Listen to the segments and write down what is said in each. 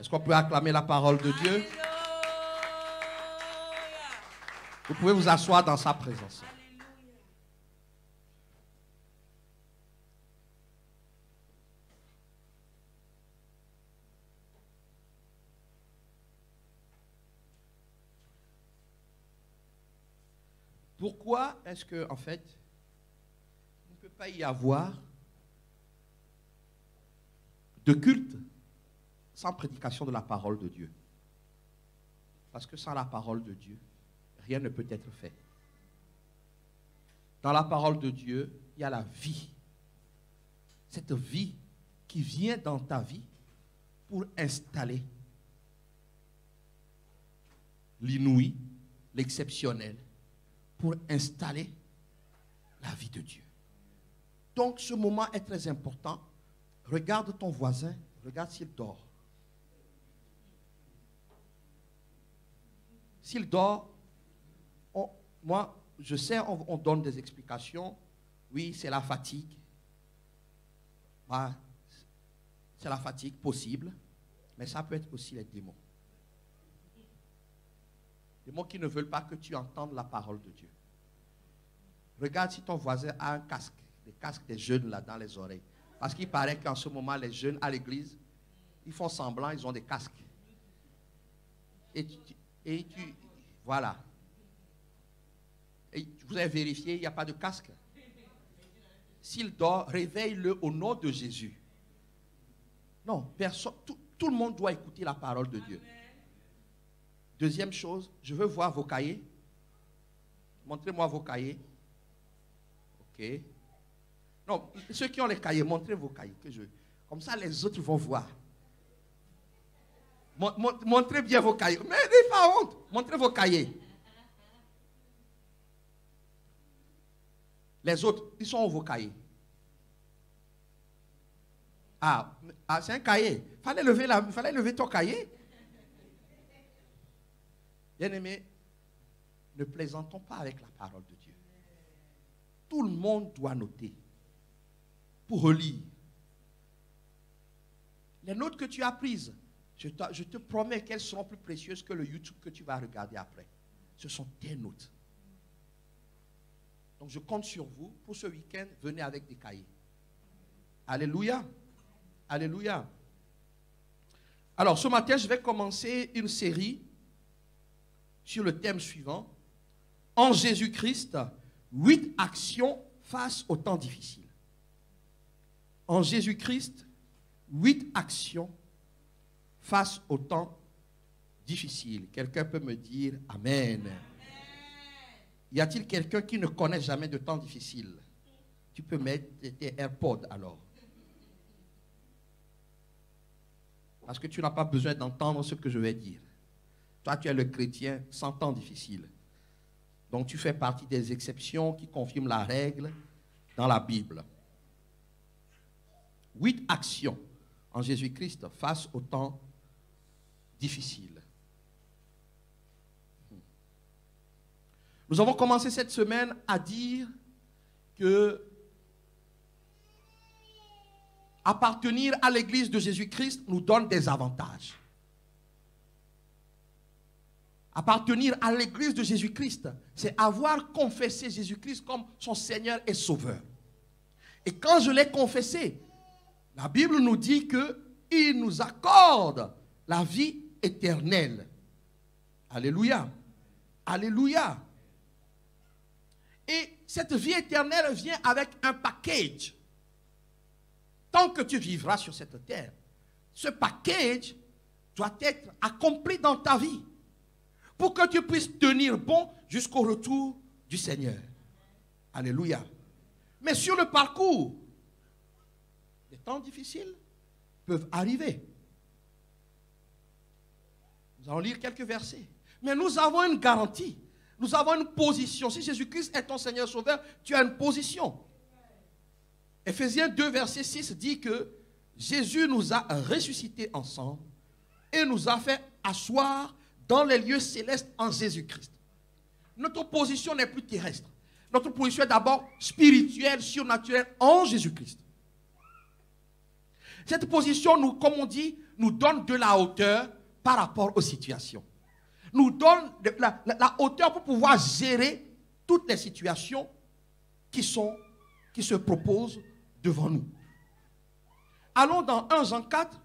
Est-ce qu'on peut acclamer la parole de Dieu? Vous pouvez vous asseoir dans sa présence. Pourquoi est-ce que, en fait, il ne peut pas y avoir de culte sans prédication de la parole de Dieu? Parce que sans la parole de Dieu, rien ne peut être fait. Dans la parole de Dieu, il y a la vie. Cette vie qui vient dans ta vie pour installer l'inouï, l'exceptionnel, pour installer la vie de Dieu. Donc ce moment est très important. Regarde ton voisin, regarde s'il dort. S'il dort, moi je sais, on donne des explications. Oui, c'est la fatigue. C'est la fatigue possible, mais ça peut être aussi les démons. Les démons qui ne veulent pas que tu entendes la parole de Dieu. Regarde si ton voisin a un casque, des casques des jeunes là dans les oreilles. Parce qu'il paraît qu'en ce moment, les jeunes à l'église, ils font semblant, ils ont des casques. Voilà. Et vous avez vérifié, il n'y a pas de casque. S'il dort, réveille-le au nom de Jésus. Non, personne, tout le monde doit écouter la parole de Dieu. Deuxième chose, je veux voir vos cahiers. Montrez-moi vos cahiers. Ok. Non, ceux qui ont les cahiers, montrez vos cahiers. Comme ça, les autres vont voir. Montrez bien vos cahiers. Mais n'ayez pas honte. Montrez vos cahiers. Les autres, ils sont où vos cahiers? Ah c'est un cahier. Fallait lever ton cahier. Bien-aimés, ne plaisantons pas avec la parole de Dieu. Tout le monde doit noter pour relire. Les notes que tu as prises, je te promets qu'elles seront plus précieuses que le YouTube que tu vas regarder après. Ce sont tes notes. Donc je compte sur vous. Pour ce week-end, venez avec des cahiers. Alléluia. Alléluia. Alors ce matin, je vais commencer une série sur le thème suivant. En Jésus-Christ, 8 actions face aux temps difficiles. En Jésus-Christ, 8 actions face aux temps difficiles. Quelqu'un peut me dire Amen. Amen. Y a-t-il quelqu'un qui ne connaît jamais de temps difficiles? Tu peux mettre tes AirPods alors. Parce que tu n'as pas besoin d'entendre ce que je vais dire. Toi, tu es le chrétien sans temps difficile. Donc, tu fais partie des exceptions qui confirment la règle dans la Bible. 8 actions en Jésus-Christ face aux temps difficiles. Nous avons commencé cette semaine à dire que appartenir à l'Église de Jésus-Christ nous donne des avantages. Appartenir à l'Église de Jésus-Christ, c'est avoir confessé Jésus-Christ comme son Seigneur et Sauveur. Et quand je l'ai confessé, la Bible nous dit qu'il nous accorde la vie éternelle. Alléluia. Alléluia. Et cette vie éternelle vient avec un package. Tant que tu vivras sur cette terre, ce package doit être accompli dans ta vie pour que tu puisses tenir bon jusqu'au retour du Seigneur. Alléluia. Mais sur le parcours, les temps difficiles peuvent arriver. Nous allons lire quelques versets. Mais nous avons une garantie. Nous avons une position. Si Jésus-Christ est ton Seigneur Sauveur, tu as une position. Éphésiens 2, verset 6 dit que Jésus nous a ressuscités ensemble et nous a fait asseoir dans les lieux célestes en Jésus-Christ. Notre position n'est plus terrestre. Notre position est d'abord spirituelle, surnaturelle en Jésus-Christ. Cette position, nous, comme on dit, nous donne de la hauteur par rapport aux situations. Nous donne la hauteur pour pouvoir gérer toutes les situations qui se proposent devant nous. Allons dans 1 Jean 4,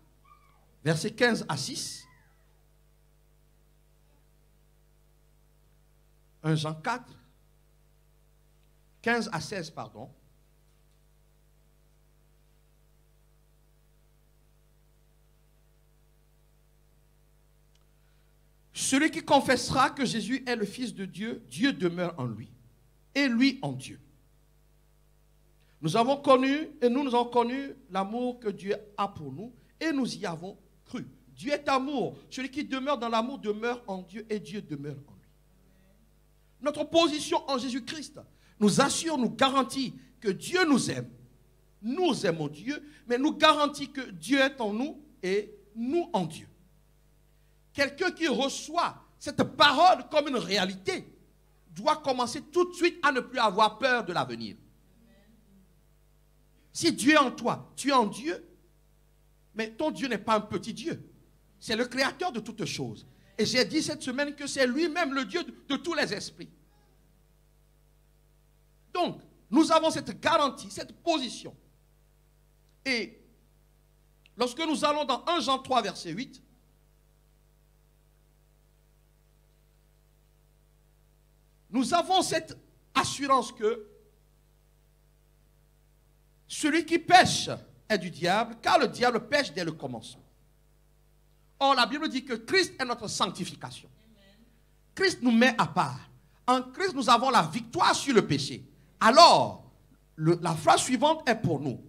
versets 15 à 6. 1 Jean 4, 15 à 16, pardon. Celui qui confessera que Jésus est le Fils de Dieu, Dieu demeure en lui, et lui en Dieu. Nous avons connu l'amour que Dieu a pour nous, et nous y avons cru. Dieu est amour. Celui qui demeure dans l'amour demeure en Dieu, et Dieu demeure en lui. Notre position en Jésus-Christ nous assure, nous garantit que Dieu nous aime. Nous aimons Dieu, mais nous garantit que Dieu est en nous et nous en Dieu. Quelqu'un qui reçoit cette parole comme une réalité doit commencer tout de suite à ne plus avoir peur de l'avenir. Si Dieu est en toi, tu es en Dieu, mais ton Dieu n'est pas un petit Dieu. C'est le créateur de toutes choses. Et j'ai dit cette semaine que c'est lui-même le Dieu de tous les esprits. Donc, nous avons cette garantie, cette position. Et lorsque nous allons dans 1 Jean 3, verset 8, nous avons cette assurance que celui qui pêche est du diable, car le diable pêche dès le commencement. Or, la Bible dit que Christ est notre sanctification. Christ nous met à part. En Christ, nous avons la victoire sur le péché. Alors, la phrase suivante est pour nous.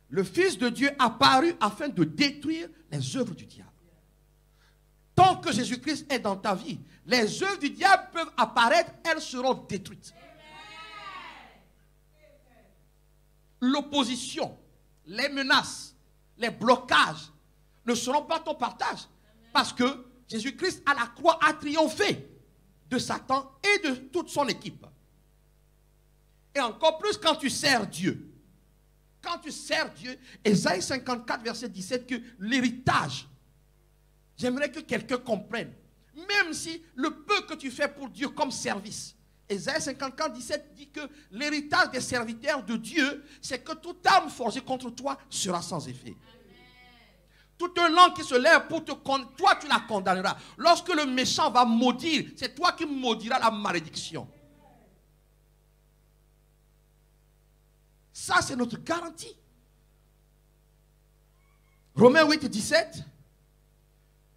Le Fils de Dieu apparut afin de détruire les œuvres du diable. Tant que Jésus-Christ est dans ta vie, les œuvres du diable peuvent apparaître, elles seront détruites. L'opposition, les menaces, les blocages ne seront pas ton partage. Parce que Jésus-Christ à la croix a triomphé de Satan et de toute son équipe. Et encore plus quand tu sers Dieu. Quand tu sers Dieu, Ésaïe 54, verset 17, que l'héritage, j'aimerais que quelqu'un comprenne, même si le peu que tu fais pour Dieu comme service, Ésaïe 54, 17 dit que l'héritage des serviteurs de Dieu, c'est que toute arme forgée contre toi sera sans effet. Toute langue qui se lève pour te condamner, toi tu la condamneras. Lorsque le méchant va maudire, c'est toi qui maudiras la malédiction. Ça, c'est notre garantie. Romains 8, 17.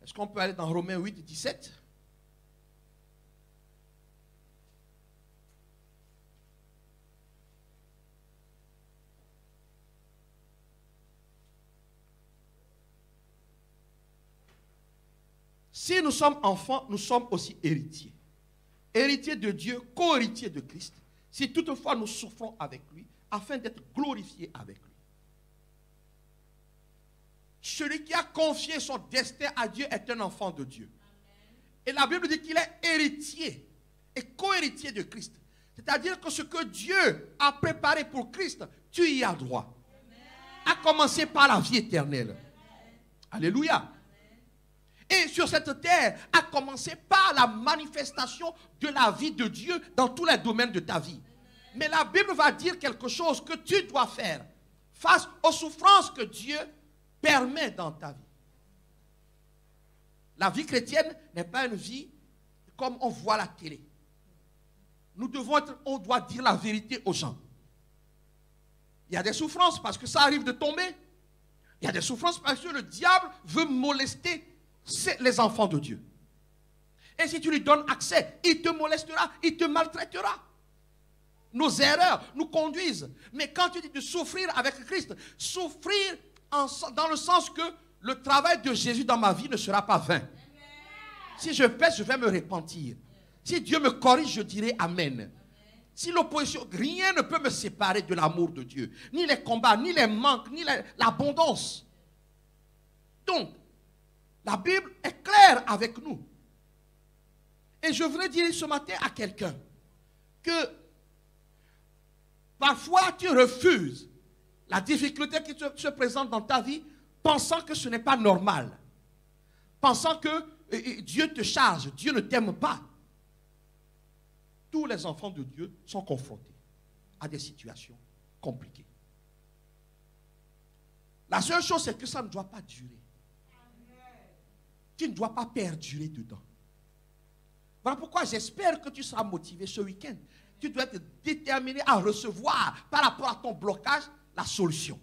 Est-ce qu'on peut aller dans Romains 8, 17? Si nous sommes enfants, nous sommes aussi héritiers. Héritiers de Dieu, co-héritiers de Christ. Si toutefois nous souffrons avec lui, afin d'être glorifiés avec lui. Celui qui a confié son destin à Dieu est un enfant de Dieu. Et la Bible dit qu'il est héritier et co-héritier de Christ. C'est-à-dire que ce que Dieu a préparé pour Christ, tu y as droit. À commencer par la vie éternelle. Alléluia. Et sur cette terre, à commencer par la manifestation de la vie de Dieu dans tous les domaines de ta vie. Mais la Bible va dire quelque chose que tu dois faire face aux souffrances que Dieu permet dans ta vie. La vie chrétienne n'est pas une vie comme on voit à la télé. On doit dire la vérité aux gens. Il y a des souffrances parce que ça arrive de tomber. Il y a des souffrances parce que le diable veut molester les enfants de Dieu. Et si tu lui donnes accès, il te molestera, il te maltraitera. Nos erreurs nous conduisent. Mais quand tu dis de souffrir avec Christ, souffrir dans le sens que le travail de Jésus dans ma vie ne sera pas vain. Si je pêche, je vais me repentir. Si Dieu me corrige, je dirai Amen. Si l'opposition, rien ne peut me séparer de l'amour de Dieu. Ni les combats, ni les manques, ni l'abondance. Donc, la Bible est claire avec nous. Et je voudrais dire ce matin à quelqu'un que parfois tu refuses la difficulté qui se présente dans ta vie pensant que ce n'est pas normal, pensant que Dieu te charge, Dieu ne t'aime pas. Tous les enfants de Dieu sont confrontés à des situations compliquées. La seule chose, c'est que ça ne doit pas durer. Tu ne dois pas perdurer dedans. Voilà pourquoi j'espère que tu seras motivé ce week-end. Tu dois être déterminé à recevoir, par rapport à ton blocage, la solution.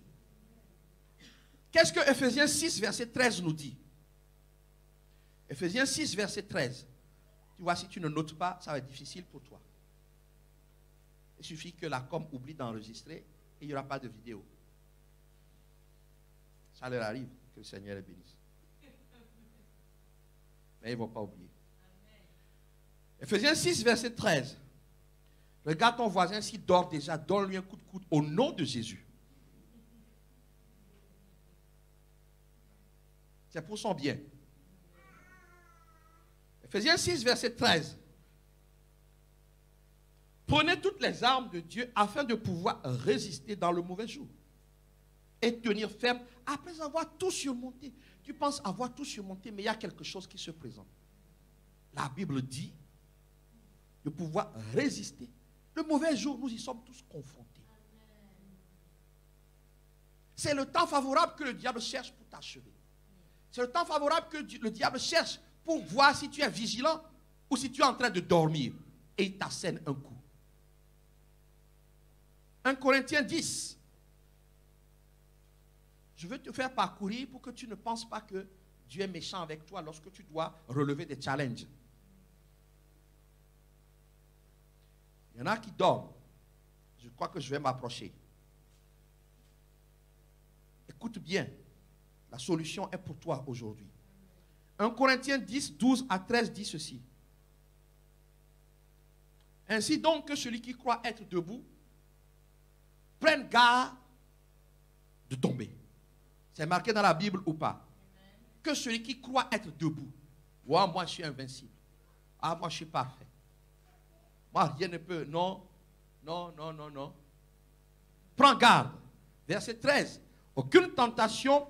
Qu'est-ce que Ephésiens 6, verset 13 nous dit? Ephésiens 6, verset 13. Tu vois, si tu ne notes pas, ça va être difficile pour toi. Il suffit que la com oublie d'enregistrer et il n'y aura pas de vidéo. Ça leur arrive, que le Seigneur les bénisse. Mais ils ne vont pas oublier. Ephésiens 6, verset 13. Regarde ton voisin s'il dort déjà, donne-lui un coup de coude au nom de Jésus. C'est pour son bien. Ephésiens 6, verset 13. Prenez toutes les armes de Dieu afin de pouvoir résister dans le mauvais jour et tenir ferme après avoir tout surmonté. Tu penses avoir tout surmonté, mais il y a quelque chose qui se présente. La Bible dit de pouvoir résister. Le mauvais jour, nous y sommes tous confrontés. C'est le temps favorable que le diable cherche pour t'achever. C'est le temps favorable que le diable cherche pour voir si tu es vigilant ou si tu es en train de dormir. Et il t'assène un coup. 1 Corinthiens 10. Je veux te faire parcourir pour que tu ne penses pas que Dieu est méchant avec toi lorsque tu dois relever des challenges. Il y en a qui dorment. Je crois que je vais m'approcher. Écoute bien. La solution est pour toi aujourd'hui. 1 Corinthiens 10, 12 à 13 dit ceci. Ainsi donc que celui qui croit être debout prenne garde de tomber. C'est marqué dans la Bible ou pas? Que celui qui croit être debout. Ouais, moi je suis invincible. Ah, moi je suis parfait. Moi rien ne peut. Non, non, non, non, non. Prends garde. Verset 13. Aucune tentation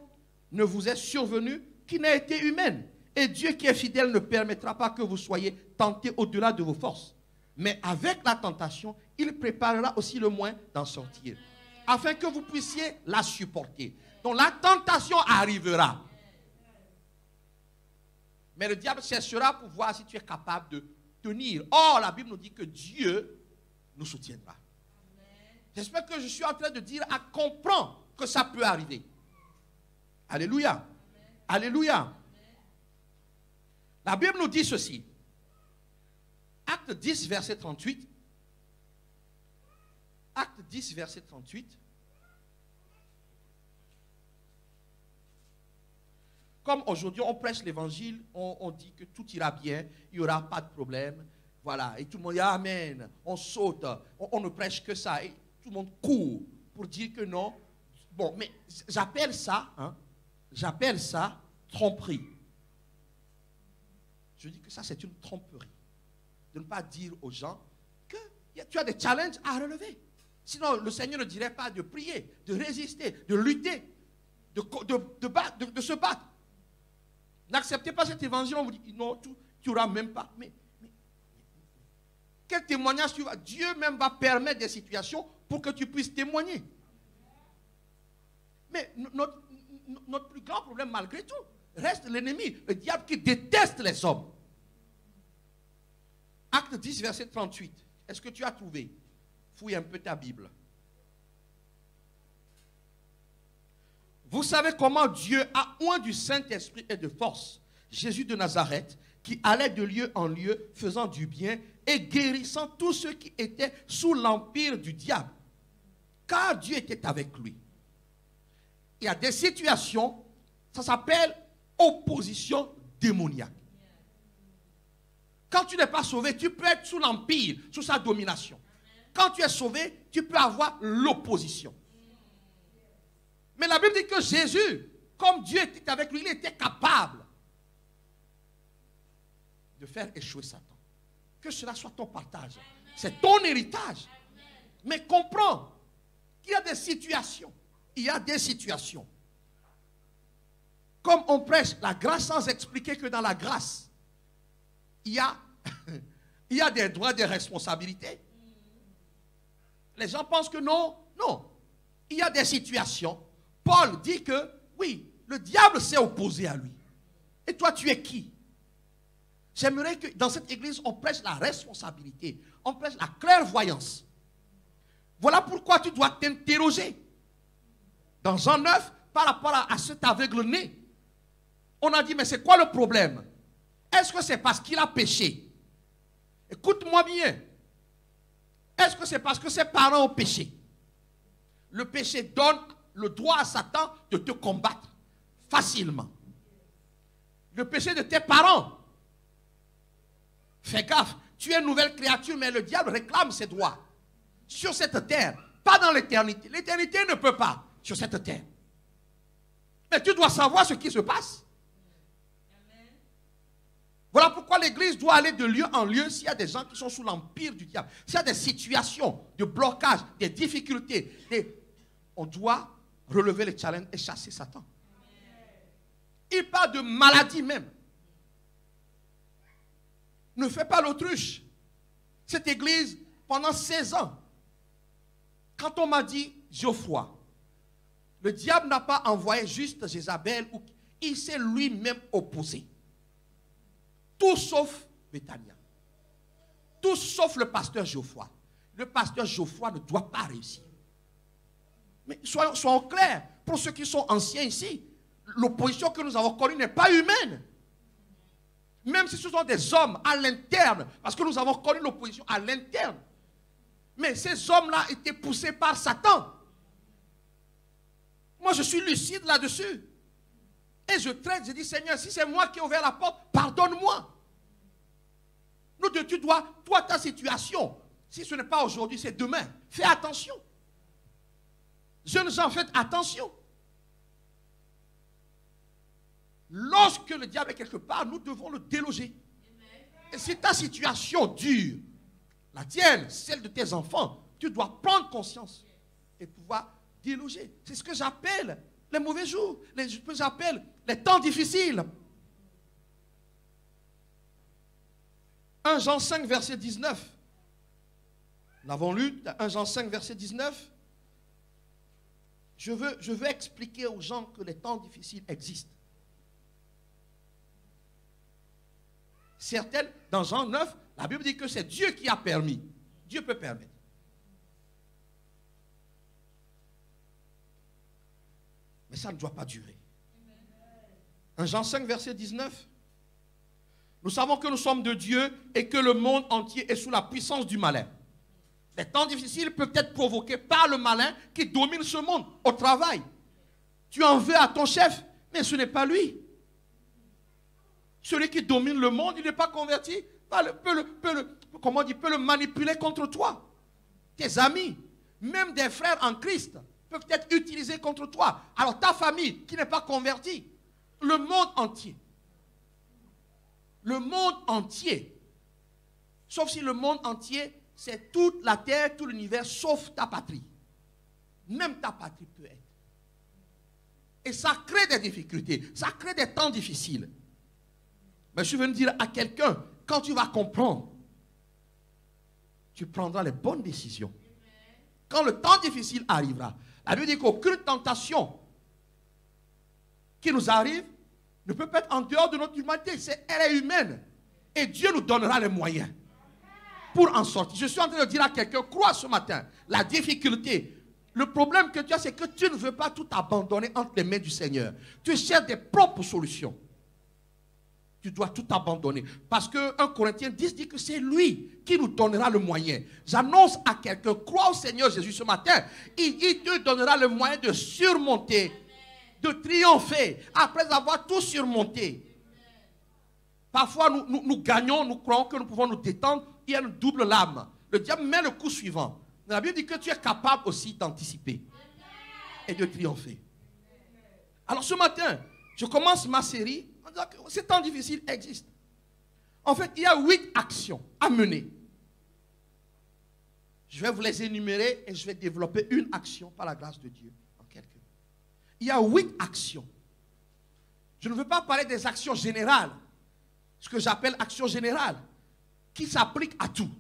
ne vous est survenue qui n'a été humaine. Et Dieu qui est fidèle ne permettra pas que vous soyez tentés au-delà de vos forces. Mais avec la tentation, il préparera aussi le moyen d'en sortir, afin que vous puissiez la supporter. Donc la tentation arrivera. Mais le diable cherchera pour voir si tu es capable de tenir. Or, la Bible nous dit que Dieu nous soutiendra. J'espère que je suis en train de dire à comprendre que ça peut arriver. Alléluia. Amen. Alléluia. Amen. La Bible nous dit ceci. Acte 10, verset 38. Acte 10, verset 38. Comme aujourd'hui on prêche l'évangile, on dit que tout ira bien, il n'y aura pas de problème. Voilà, et tout le monde dit Amen. On saute, on ne prêche que ça. Et tout le monde court pour dire que non. Bon, mais j'appelle ça tromperie. Je dis que ça, c'est une tromperie. De ne pas dire aux gens que tu as des challenges à relever. Sinon, le Seigneur ne dirait pas de prier, de résister, de lutter, de se battre. N'acceptez pas cet évangile, on vous dit non, tu n'auras même pas. Mais quel témoignage tu vas? Dieu même va permettre des situations pour que tu puisses témoigner. Mais notre plus grand problème, malgré tout, reste l'ennemi, le diable qui déteste les hommes. Acte 10, verset 38. Est-ce que tu as trouvé? Fouille un peu ta Bible. Vous savez comment Dieu a oint du Saint-Esprit et de force Jésus de Nazareth, qui allait de lieu en lieu, faisant du bien et guérissant tous ceux qui étaient sous l'empire du diable. Car Dieu était avec lui. Il y a des situations, ça s'appelle opposition démoniaque. Quand tu n'es pas sauvé, tu peux être sous l'empire, sous sa domination. Quand tu es sauvé, tu peux avoir l'opposition. Mais la Bible dit que Jésus, comme Dieu était avec lui, il était capable de faire échouer Satan. Que cela soit ton partage. C'est ton héritage. Mais comprends qu'il y a des situations. Il y a des situations comme on prêche la grâce sans expliquer que dans la grâce, il y a des droits, des responsabilités. Les gens pensent que non, non. Il y a des situations. Paul dit que, oui, le diable s'est opposé à lui. Et toi, tu es qui? J'aimerais que dans cette église, on prêche la responsabilité. On prêche la clairvoyance. Voilà pourquoi tu dois t'interroger. Dans Jean 9, par rapport à cet aveugle-né, on a dit, mais c'est quoi le problème? Est-ce que c'est parce qu'il a péché? Écoute-moi bien. Est-ce que c'est parce que ses parents ont péché? Le péché donne le droit à Satan de te combattre facilement. Le péché de tes parents. Fais gaffe, tu es une nouvelle créature, mais le diable réclame ses droits. Sur cette terre, pas dans l'éternité. L'éternité ne peut pas sur cette terre. Mais tu dois savoir ce qui se passe. Voilà pourquoi l'église doit aller de lieu en lieu s'il y a des gens qui sont sous l'empire du diable. S'il y a des situations de blocage, des difficultés, on doit relever les challenges et chasser Satan. Il parle de maladie même. Ne fais pas l'autruche. Cette église, pendant 16 ans, quand on m'a dit Geoffroy, le diable n'a pas envoyé juste Jézabel, il s'est lui-même opposé. Tout sauf Béthania. Tout sauf le pasteur Geoffroy. Le pasteur Geoffroy ne doit pas réussir. Mais soyons clairs, pour ceux qui sont anciens ici, l'opposition que nous avons connue n'est pas humaine. Même si ce sont des hommes à l'interne, parce que nous avons connu l'opposition à l'interne. Mais ces hommes-là étaient poussés par Satan. Moi, je suis lucide là-dessus. Et je traite, je dis, Seigneur, si c'est moi qui ai ouvert la porte, pardonne-moi. Tu dois, toi, ta situation, si ce n'est pas aujourd'hui, c'est demain. Fais attention. Jeunes gens, faites attention. Lorsque le diable est quelque part, nous devons le déloger. Et si ta situation dure, la tienne, celle de tes enfants, tu dois prendre conscience et pouvoir déloger. C'est ce que j'appelle les mauvais jours, ce que j'appelle les temps difficiles. 1 Jean 5, verset 19. Nous l'avons lu, 1 Jean 5, verset 19. Je veux expliquer aux gens que les temps difficiles existent. Certaines, dans Jean 9, la Bible dit que c'est Dieu qui a permis. Dieu peut permettre. Mais ça ne doit pas durer. 1 Jean 5, verset 19. Nous savons que nous sommes de Dieu et que le monde entier est sous la puissance du malin. Les temps difficiles peuvent être provoqués par le malin qui domine ce monde au travail. Tu en veux à ton chef, mais ce n'est pas lui. Celui qui domine le monde, il n'est pas converti, peut le manipuler contre toi. Tes amis, même des frères en Christ, peuvent être utilisés contre toi. Alors ta famille qui n'est pas convertie, le monde entier. Le monde entier. Sauf si le monde entier, c'est toute la terre, tout l'univers, sauf ta patrie. Même ta patrie peut être. Et ça crée des difficultés, ça crée des temps difficiles. Mais je suis venu dire à quelqu'un, quand tu vas comprendre, tu prendras les bonnes décisions. Quand le temps difficile arrivera, la Bible dit qu'aucune tentation qui nous arrive ne peut pas être en dehors de notre humanité. Elle est humaine. Et Dieu nous donnera les moyens pour en sortir. Je suis en train de dire à quelqu'un, crois ce matin, la difficulté, le problème que tu as, c'est que tu ne veux pas tout abandonner entre les mains du Seigneur. Tu cherches des propres solutions. Tu dois tout abandonner. Parce que 1 Corinthiens 10 dit que c'est lui qui nous donnera le moyen. J'annonce à quelqu'un, crois au Seigneur Jésus ce matin. Il te donnera le moyen de surmonter, de triompher, après avoir tout surmonté. Parfois, nous gagnons, nous croyons que nous pouvons nous détendre. Il y a une double lame. Le diable met le coup suivant. La Bible dit que tu es capable aussi d'anticiper et de triompher. Alors ce matin, je commence ma série en disant que ces temps difficiles existent. En fait, il y a 8 actions à mener. Je vais vous les énumérer et je vais développer une action par la grâce de Dieu en quelques minutes. Il y a 8 actions Je ne veux pas parler des actions générales, ce que j'appelle actions générales, qui s'appliquent à tout.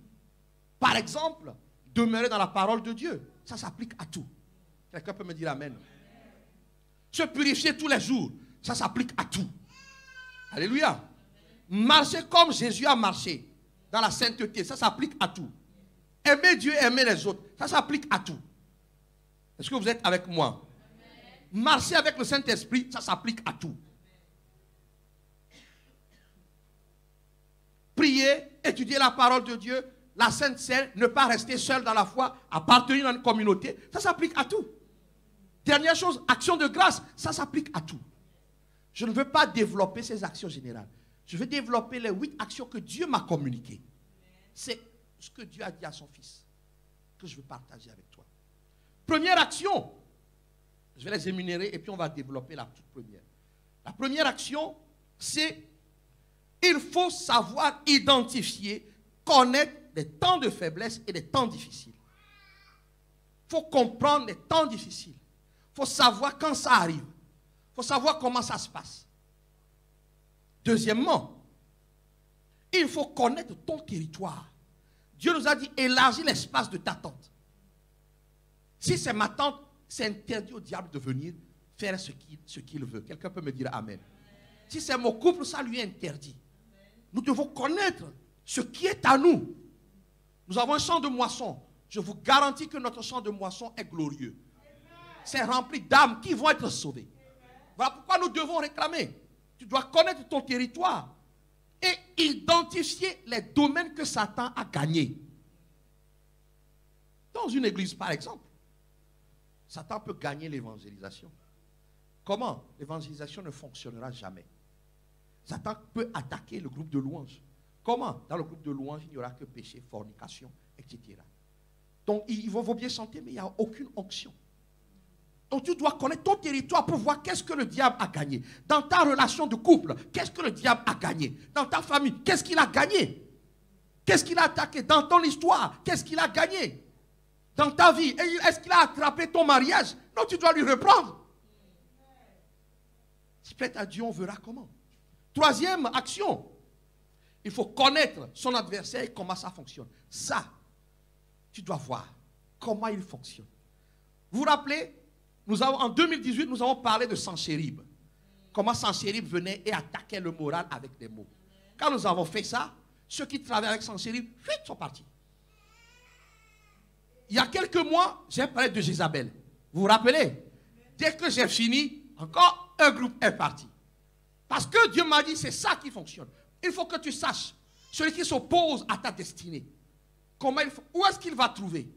Par exemple, demeurer dans la parole de Dieu, ça s'applique à tout. Quelqu'un peut me dire amen. Se purifier tous les jours, ça s'applique à tout. Alléluia. Marcher comme Jésus a marché, dans la sainteté, ça s'applique à tout. Aimer Dieu, aimer les autres, ça s'applique à tout. Est-ce que vous êtes avec moi? Marcher avec le Saint-Esprit, ça s'applique à tout. Prier, étudier la parole de Dieu, la Sainte Seine, ne pas rester seul dans la foi, appartenir à une communauté, ça s'applique à tout. Dernière chose, action de grâce, ça s'applique à tout. Je ne veux pas développer ces actions générales. Je veux développer les 8 actions que Dieu m'a communiquées. C'est ce que Dieu a dit à son Fils, que je veux partager avec toi. Première action, je vais les énumérer et puis on va développer la toute première. La première action, c'est il faut savoir identifier, connaître les temps de faiblesse et les temps difficiles. Il faut comprendre les temps difficiles. Il faut savoir quand ça arrive. Il faut savoir comment ça se passe. Deuxièmement, il faut connaître ton territoire. Dieu nous a dit, élargis l'espace de ta tente. Si c'est ma tente, c'est interdit au diable de venir faire ce qu'il veut. Quelqu'un peut me dire amen. Si c'est mon couple, ça lui est interdit. Nous devons connaître ce qui est à nous. Nous avons un champ de moisson. Je vous garantis que notre champ de moisson est glorieux. C'est rempli d'âmes qui vont être sauvées. Voilà pourquoi nous devons réclamer. Tu dois connaître ton territoire et identifier les domaines que Satan a gagnés. Dans une église, par exemple, Satan peut gagner l'évangélisation. Comment? L'évangélisation ne fonctionnera jamais. Satan peut attaquer le groupe de louanges. Comment? Dans le groupe de louanges, il n'y aura que péché, fornication, etc. Donc, il vaut bien chanter, mais il n'y a aucune onction. Donc, tu dois connaître ton territoire pour voir qu'est-ce que le diable a gagné. Dans ta relation de couple, qu'est-ce que le diable a gagné. Dans ta famille, qu'est-ce qu'il a gagné. Qu'est-ce qu'il a attaqué. Dans ton histoire, qu'est-ce qu'il a gagné. Dans ta vie, est-ce qu'il a attrapé ton mariage? Non, tu dois lui reprendre. Si plaît à Dieu, on verra comment. Troisième action, il faut connaître son adversaire et comment ça fonctionne. Ça, tu dois voir comment il fonctionne. Vous vous rappelez, en 2018, nous avons parlé de Sanchérib. Comment Sanchérib venait et attaquait le moral avec des mots. Quand nous avons fait ça, ceux qui travaillaient avec Sanchérib, sont partis. Il y a quelques mois, j'ai parlé de Jézabel. Vous vous rappelez? Dès que j'ai fini, encore un groupe est parti. Parce que Dieu m'a dit, c'est ça qui fonctionne. Il faut que tu saches, celui qui s'oppose à ta destinée, où est-ce qu'il va trouver?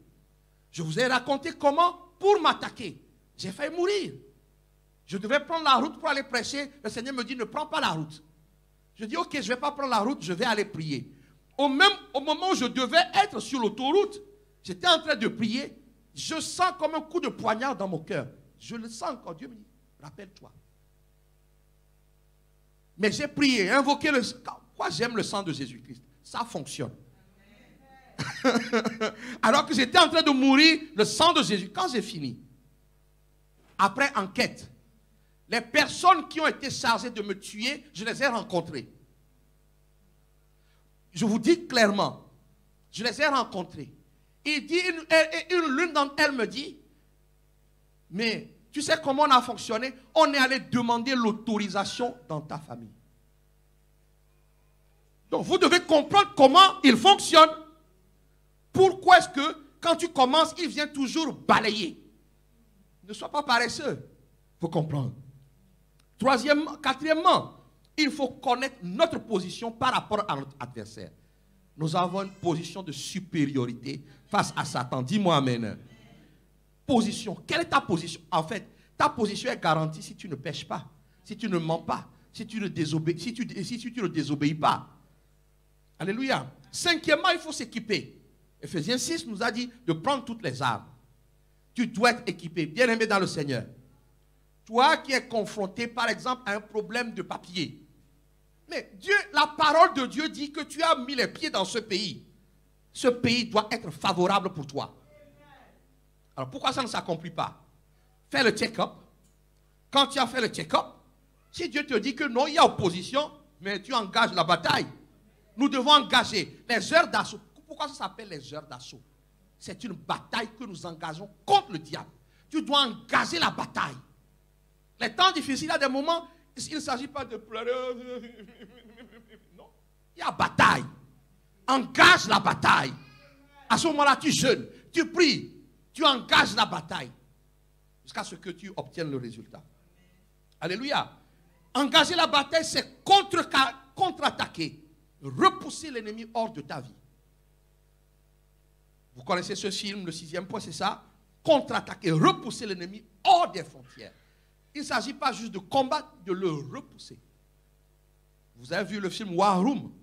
Je vous ai raconté comment, pour m'attaquer, j'ai failli mourir. Je devais prendre la route pour aller prêcher. Le Seigneur me dit, ne prends pas la route. Je dis, ok, je ne vais pas prendre la route, je vais aller prier. Au moment où je devais être sur l'autoroute, j'étais en train de prier. Je sens comme un coup de poignard dans mon cœur. Je le sens quand Dieu me dit, rappelle-toi. Mais j'ai prié, invoqué le sang. Pourquoi j'aime le sang de Jésus-Christ? Ça fonctionne. Alors que j'étais en train de mourir, le sang de Jésus, quand j'ai fini, après enquête, les personnes qui ont été chargées de me tuer, je les ai rencontrées. Je vous dis clairement, je les ai rencontrées. L'une d'entre elles me dit, mais tu sais comment on a fonctionné? On est allé demander l'autorisation dans ta famille. Donc vous devez comprendre comment il fonctionne. Pourquoi est-ce que quand tu commences, il vient toujours balayer? Ne sois pas paresseux. Il faut comprendre. Quatrièmement, il faut connaître notre position par rapport à notre adversaire. Nous avons une position de supériorité face à Satan. Dis-moi amen. Position. Quelle est ta position? En fait, ta position est garantie si tu ne pèches pas, si tu ne mens pas, si tu ne désobéis pas. Alléluia. Cinquièmement, il faut s'équiper. Ephésiens 6 nous a dit de prendre toutes les armes. Tu dois être équipé, bien aimé dans le Seigneur. Toi qui es confronté, par exemple, à un problème de papier. Mais Dieu, la parole de Dieu dit que tu as mis les pieds dans ce pays. Ce pays doit être favorable pour toi. Alors pourquoi ça ne s'accomplit pas? Fais le check-up. Quand tu as fait le check-up, Si Dieu te dit que non, il y a opposition, mais tu engages la bataille. Nous devons engager les heures d'assaut. Pourquoi ça s'appelle les heures d'assaut? C'est une bataille que nous engageons contre le diable. Tu dois engager la bataille. Les temps difficiles, il y a des moments, il ne s'agit pas de pleurer. Non. Il y a bataille. Engage la bataille. À ce moment-là, tu jeûnes, tu pries, tu engages la bataille. Jusqu'à ce que tu obtiennes le résultat. Alléluia. Engager la bataille, c'est contre-attaquer. Repousser l'ennemi hors de ta vie. Vous connaissez ce film, le 6e point, c'est ça? Contre-attaquer, repousser l'ennemi hors des frontières. Il ne s'agit pas juste de combattre, de le repousser. Vous avez vu le film War Room?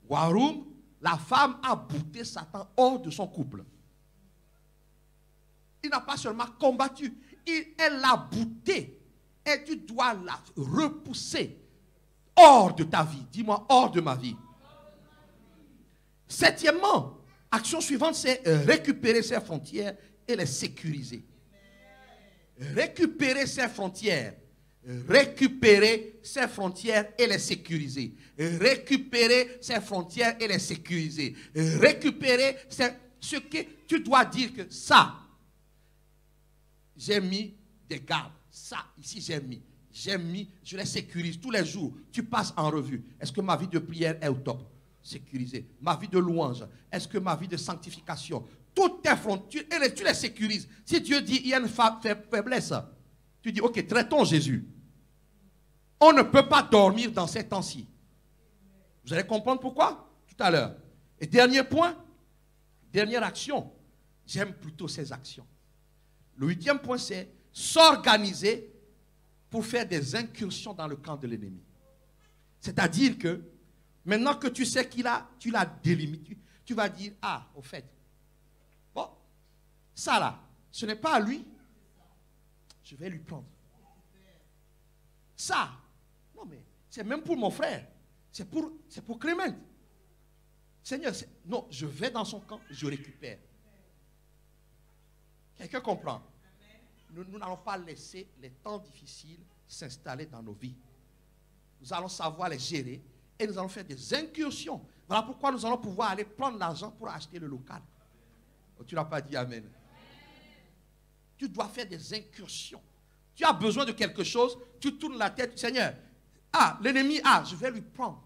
War Room, la femme a bouté Satan hors de son couple. Il n'a pas seulement combattu, elle l'a bouté. Et tu dois la repousser hors de ta vie. Dis-moi, hors de ma vie. Septièmement, action suivante, c'est récupérer ses frontières et les sécuriser. Récupérer ses frontières. Récupérer ses frontières et les sécuriser. Récupérer ses frontières et les sécuriser. Récupérer ce que tu dois dire que ça, j'ai mis des gardes. Ça, ici, j'ai mis, je les sécurise tous les jours. Tu passes en revue. Est-ce que ma vie de prière est au top? Sécurisée. Ma vie de louange. Est-ce que ma vie de sanctification? Toutes tes frontières, tu les sécurises. Si Dieu dit il y a une faiblesse, tu dis ok, traitons Jésus. On ne peut pas dormir dans ces temps-ci. Vous allez comprendre pourquoi tout à l'heure. Et dernier point, dernière action. J'aime plutôt ces actions. Le 8e point, c'est s'organiser pour faire des incursions dans le camp de l'ennemi. C'est-à-dire que maintenant que tu sais tu l'as délimité, tu vas dire, ah, au fait, bon, ça là, ce n'est pas à lui, je vais lui prendre. Ça, non mais, c'est même pour mon frère, c'est pour Clément. Seigneur, non, je vais dans son camp, je récupère. Quelqu'un comprend? Nous n'allons pas laisser les temps difficiles s'installer dans nos vies. Nous allons savoir les gérer et nous allons faire des incursions. Voilà pourquoi nous allons pouvoir aller prendre l'argent pour acheter le local. Oh, tu n'as pas dit amen. Tu dois faire des incursions. Tu as besoin de quelque chose, tu tournes la tête, Seigneur, ah, l'ennemi, je vais lui prendre.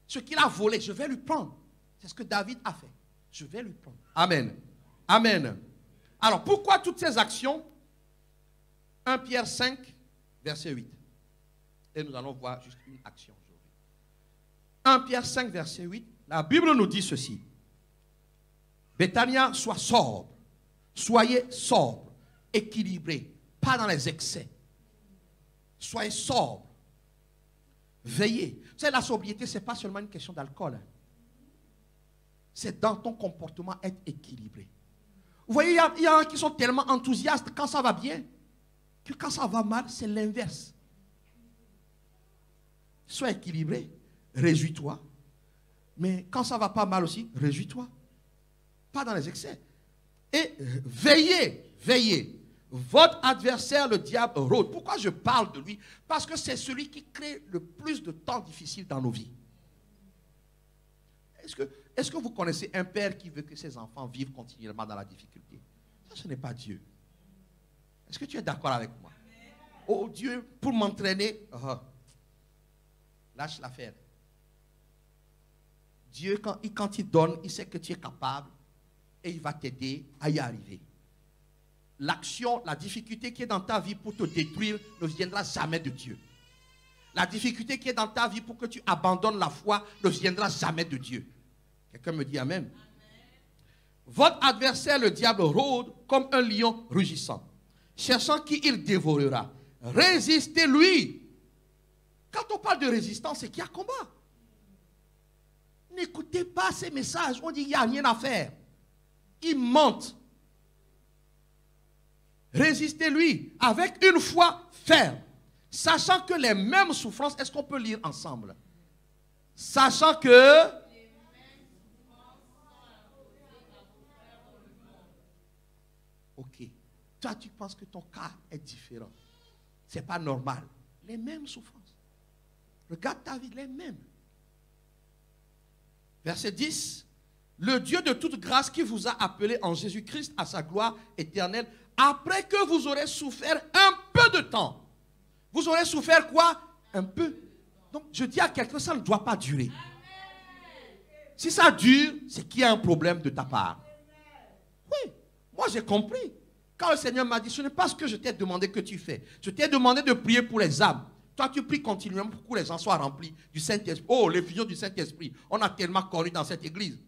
Ce qu'il a volé, je vais lui prendre. C'est ce que David a fait. Je vais lui prendre. Amen. Amen. Alors, pourquoi toutes ces actions? 1 Pierre 5, verset 8. Et nous allons voir juste une action aujourd'hui. 1 Pierre 5, verset 8. La Bible nous dit ceci. Béthania, sois sobre. Soyez sobre, équilibré, pas dans les excès. Soyez sobre. Veillez. Vous savez, la sobriété, ce n'est pas seulement une question d'alcool. C'est dans ton comportement être équilibré. Vous voyez, il y en a qui sont tellement enthousiastes quand ça va bien, que quand ça va mal, c'est l'inverse. Sois équilibré, réjouis-toi. Mais quand ça va pas mal aussi, réjouis-toi. Pas dans les excès. Et veillez, veillez. Votre adversaire, le diable, rôde. Pourquoi je parle de lui? Parce que c'est celui qui crée le plus de temps difficiles dans nos vies. Est-ce que vous connaissez un père qui veut que ses enfants vivent continuellement dans la difficulté? Ça, ce n'est pas Dieu. Est-ce que tu es d'accord avec moi? Oh Dieu, pour m'entraîner, lâche l'affaire. Dieu, quand il donne, il sait que tu es capable et il va t'aider à y arriver. L'action, la difficulté qui est dans ta vie pour te détruire ne viendra jamais de Dieu. La difficulté qui est dans ta vie pour que tu abandonnes la foi ne viendra jamais de Dieu. Quelqu'un me dit amen. Votre adversaire, le diable, rôde comme un lion rugissant, cherchant qui il dévorera. Résistez-lui. Quand on parle de résistance, c'est qu'il y a combat. N'écoutez pas ces messages. On dit qu'il n'y a rien à faire. Ils mentent. Résistez-lui avec une foi ferme. Sachant que les mêmes souffrances, est-ce qu'on peut lire ensemble? Sachant que... Ok. Toi, tu penses que ton cas est différent. ce n'est pas normal. Les mêmes souffrances. Regarde ta vie, les mêmes. Verset 10. Le Dieu de toute grâce qui vous a appelé en Jésus-Christ à sa gloire éternelle, après que vous aurez souffert un peu de temps. Vous aurez souffert quoi? Un peu. Donc je dis à quelqu'un, ça ne doit pas durer. Si ça dure, c'est qu'il y a un problème de ta part. Oui, moi j'ai compris. Quand le Seigneur m'a dit, ce n'est pas ce que je t'ai demandé que tu fais. Je t'ai demandé de prier pour les âmes. Toi, tu pries continuellement pour que les gens soient remplis du Saint-Esprit. Oh, l'effusion du Saint-Esprit. On a tellement connu dans cette église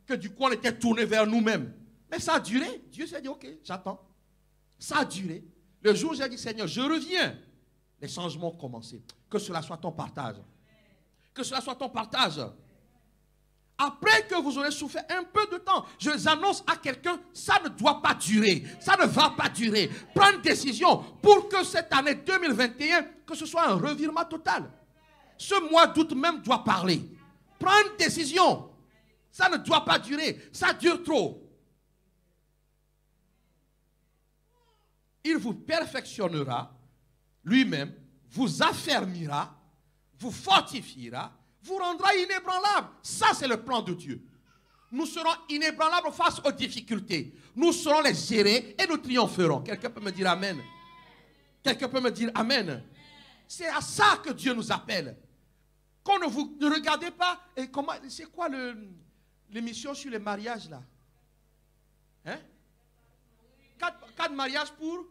que du coup, on était tourné vers nous-mêmes. Mais ça a duré. Dieu s'est dit, ok, j'attends. Ça a duré. Le jour où j'ai dit, Seigneur, je reviens, les changements ont commencé. Que cela soit ton partage. Que cela soit ton partage. Après que vous aurez souffert un peu de temps, je les annonce à quelqu'un, ça ne doit pas durer. Ça ne va pas durer. Prends une décision pour que cette année 2021, que ce soit un revirement total. Ce mois d'août même doit parler. Prends une décision. Ça ne doit pas durer. Ça dure trop. Il vous perfectionnera lui-même, vous affermira, vous fortifiera, vous rendra inébranlable. Ça, c'est le plan de Dieu. Nous serons inébranlables face aux difficultés. Nous serons les gérer et nous triompherons. Quelqu'un peut me dire Amen. Quelqu'un peut me dire Amen. C'est à ça que Dieu nous appelle. Qu'on ne regardez pas. Et comment, c'est quoi l'émission sur les mariages là? Hein? 4 mariages pour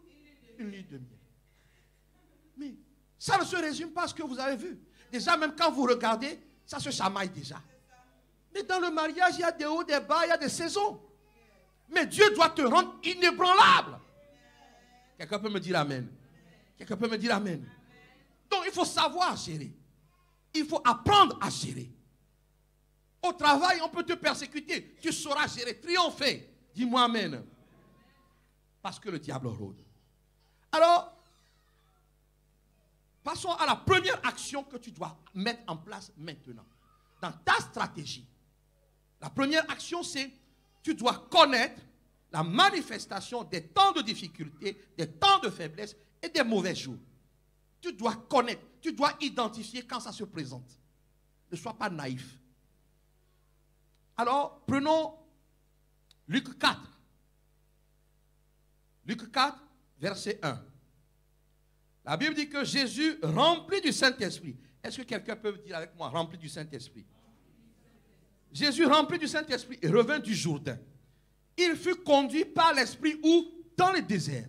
une nuit de miel. Mais ça ne se résume pas à ce que vous avez vu. Déjà, même quand vous regardez, ça se chamaille déjà. Mais dans le mariage, il y a des hauts, des bas, il y a des saisons. Mais Dieu doit te rendre inébranlable. Quelqu'un peut me dire Amen. Quelqu'un peut me dire Amen. Donc, il faut savoir gérer. Il faut apprendre à gérer. Au travail, on peut te persécuter. Tu sauras gérer, triompher. Dis-moi Amen. Parce que le diable rôde. Alors, passons à la première action que tu dois mettre en place maintenant. Dans ta stratégie. La première action, c'est tu dois connaître la manifestation des temps de difficulté, des temps de faiblesse et des mauvais jours. Tu dois connaître, tu dois identifier quand ça se présente. Ne sois pas naïf. Alors, prenons Luc 4. Luc 4, verset 1. La Bible dit que Jésus, rempli du Saint-Esprit. Est-ce que quelqu'un peut dire avec moi, rempli du Saint-Esprit? Jésus, rempli du Saint-Esprit, revint du Jourdain. Il fut conduit par l'Esprit où? Dans le désert.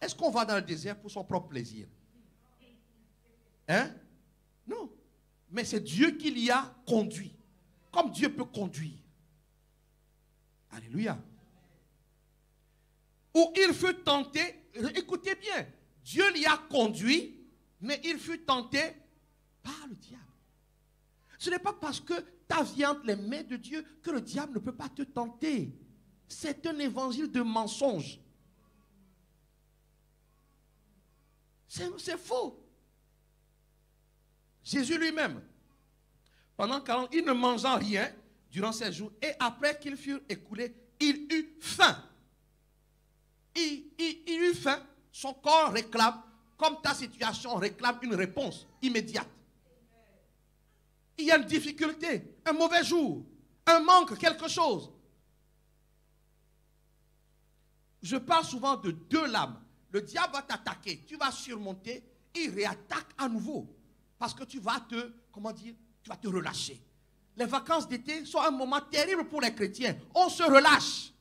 Est-ce qu'on va dans le désert pour son propre plaisir? Hein? Non. Mais c'est Dieu qui l'y a conduit. Comme Dieu peut conduire. Alléluia. Où il fut tenté, écoutez bien, Dieu l'y a conduit, mais il fut tenté par le diable. Ce n'est pas parce que ta vie entre les mains de Dieu que le diable ne peut pas te tenter. C'est un évangile de mensonge. C'est faux. Jésus lui-même, pendant 40 ans, il ne mangeant rien durant ces jours, et après qu'ils furent écoulés, il eut faim. Il eut faim, son corps réclame, comme ta situation réclame une réponse immédiate. Il y a une difficulté, un mauvais jour, un manque, quelque chose. Je parle souvent de 2 lames. Le diable va t'attaquer, tu vas surmonter, il réattaque à nouveau. Parce que tu vas te, comment dire, tu vas te relâcher. Les vacances d'été sont un moment terrible pour les chrétiens. On se relâche.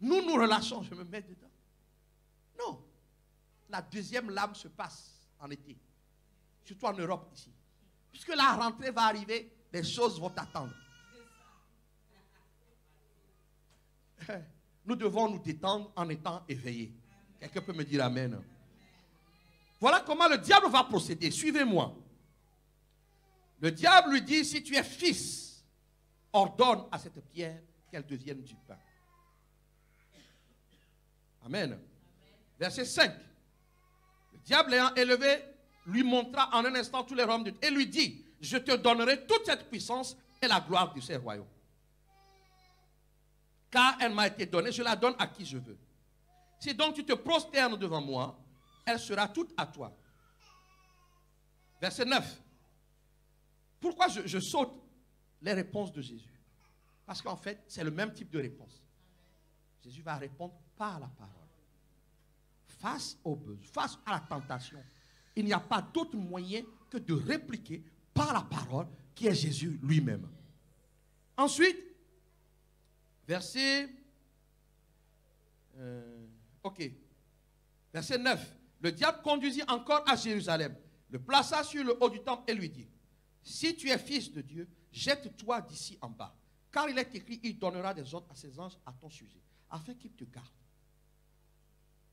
Nous nous relâchons, je me mets dedans. Non. La deuxième lame se passe en été. Surtout en Europe ici. Puisque la rentrée va arriver, les choses vont t'attendre. Nous devons nous détendre en étant éveillés. Quelqu'un peut me dire Amen. Voilà comment le diable va procéder. Suivez-moi. Le diable lui dit, si tu es fils, ordonne à cette pierre qu'elle devienne du pain. Amen. Verset 5. Le diable ayant élevé, lui montra en un instant tous les royaumes de Dieu et lui dit, je te donnerai toute cette puissance et la gloire de ces royaumes. Car elle m'a été donnée, je la donne à qui je veux. Si donc tu te prosternes devant moi, elle sera toute à toi. Verset 9. Pourquoi je saute les réponses de Jésus? Parce qu'en fait, c'est le même type de réponse. Jésus va répondre par la parole. Face au besoin, face à la tentation, il n'y a pas d'autre moyen que de répliquer par la parole qui est Jésus lui-même. Ensuite, verset 9. Le diable conduisit encore à Jérusalem, le plaça sur le haut du temple et lui dit: si tu es fils de Dieu, jette-toi d'ici en bas. Car il est écrit, il donnera des ordres à ses anges à ton sujet, afin qu'ils te gardent.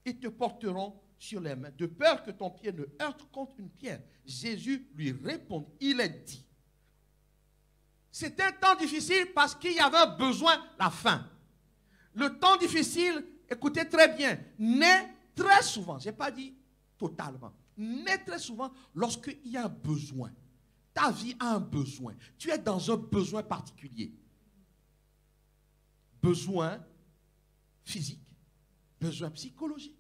Ils te porteront sur les mains, de peur que ton pied ne heurte contre une pierre. Jésus lui répondit, il est dit. C'était un temps difficile parce qu'il y avait besoin, la faim. Le temps difficile, écoutez très bien, naît très souvent, je n'ai pas dit totalement, naît très souvent lorsqu'il y a un besoin. Ta vie a un besoin. Tu es dans un besoin particulier. Besoin physique, besoin psychologique.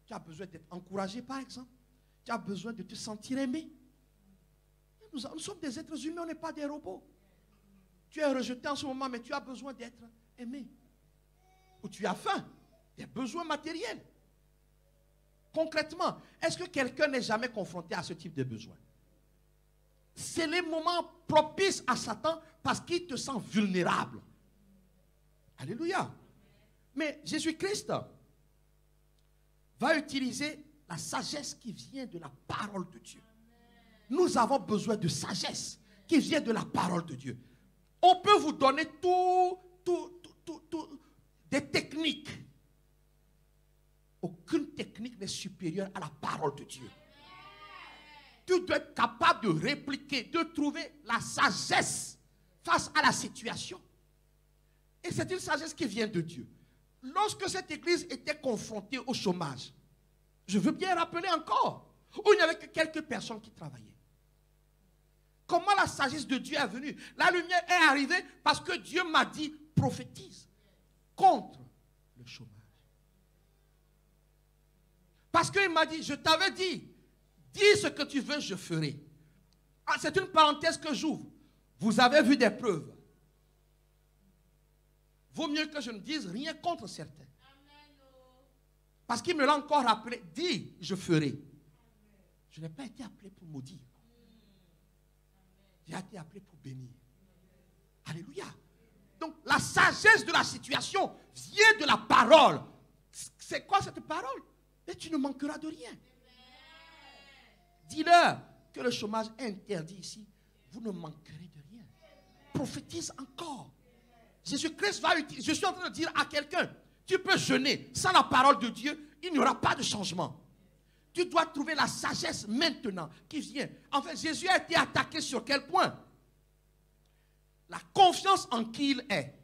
Tu as besoin d'être encouragé, par exemple. Tu as besoin de te sentir aimé. Nous sommes des êtres humains, on n'est pas des robots. Tu es rejeté en ce moment, mais tu as besoin d'être aimé. Ou tu as faim, des besoins matériels. Concrètement, est-ce que quelqu'un n'est jamais confronté à ce type de besoin? C'est les moments propices à Satan parce qu'il te sent vulnérable. Alléluia. Mais Jésus-Christ va utiliser la sagesse qui vient de la parole de Dieu. Nous avons besoin de sagesse qui vient de la parole de Dieu. On peut vous donner des techniques. Aucune technique n'est supérieure à la parole de Dieu. Tu dois être capable de répliquer, de trouver la sagesse face à la situation. Et c'est une sagesse qui vient de Dieu. Lorsque cette église était confrontée au chômage, je veux bien rappeler encore, où il n'y avait que quelques personnes qui travaillaient. Comment la sagesse de Dieu est venue? La lumière est arrivée parce que Dieu m'a dit, prophétise contre le chômage. Parce qu'il m'a dit, je t'avais dit, dis ce que tu veux, je ferai. Ah, c'est une parenthèse que j'ouvre. Vous avez vu des preuves. Vaut mieux que je ne dise rien contre certains. Parce qu'il me l'a encore rappelé. Dis, je ferai. Je n'ai pas été appelé pour maudire. J'ai été appelé pour bénir. Alléluia. Donc, la sagesse de la situation vient de la parole. C'est quoi cette parole? Et tu ne manqueras de rien. Dis-leur que le chômage est interdit ici. Vous ne manquerez de rien. Prophétise encore. Jésus-Christ va utiliser. Je suis en train de dire à quelqu'un, tu peux jeûner sans la parole de Dieu, il n'y aura pas de changement. Tu dois trouver la sagesse maintenant qui vient. En fait, Jésus a été attaqué sur quel point? La confiance en qui il est,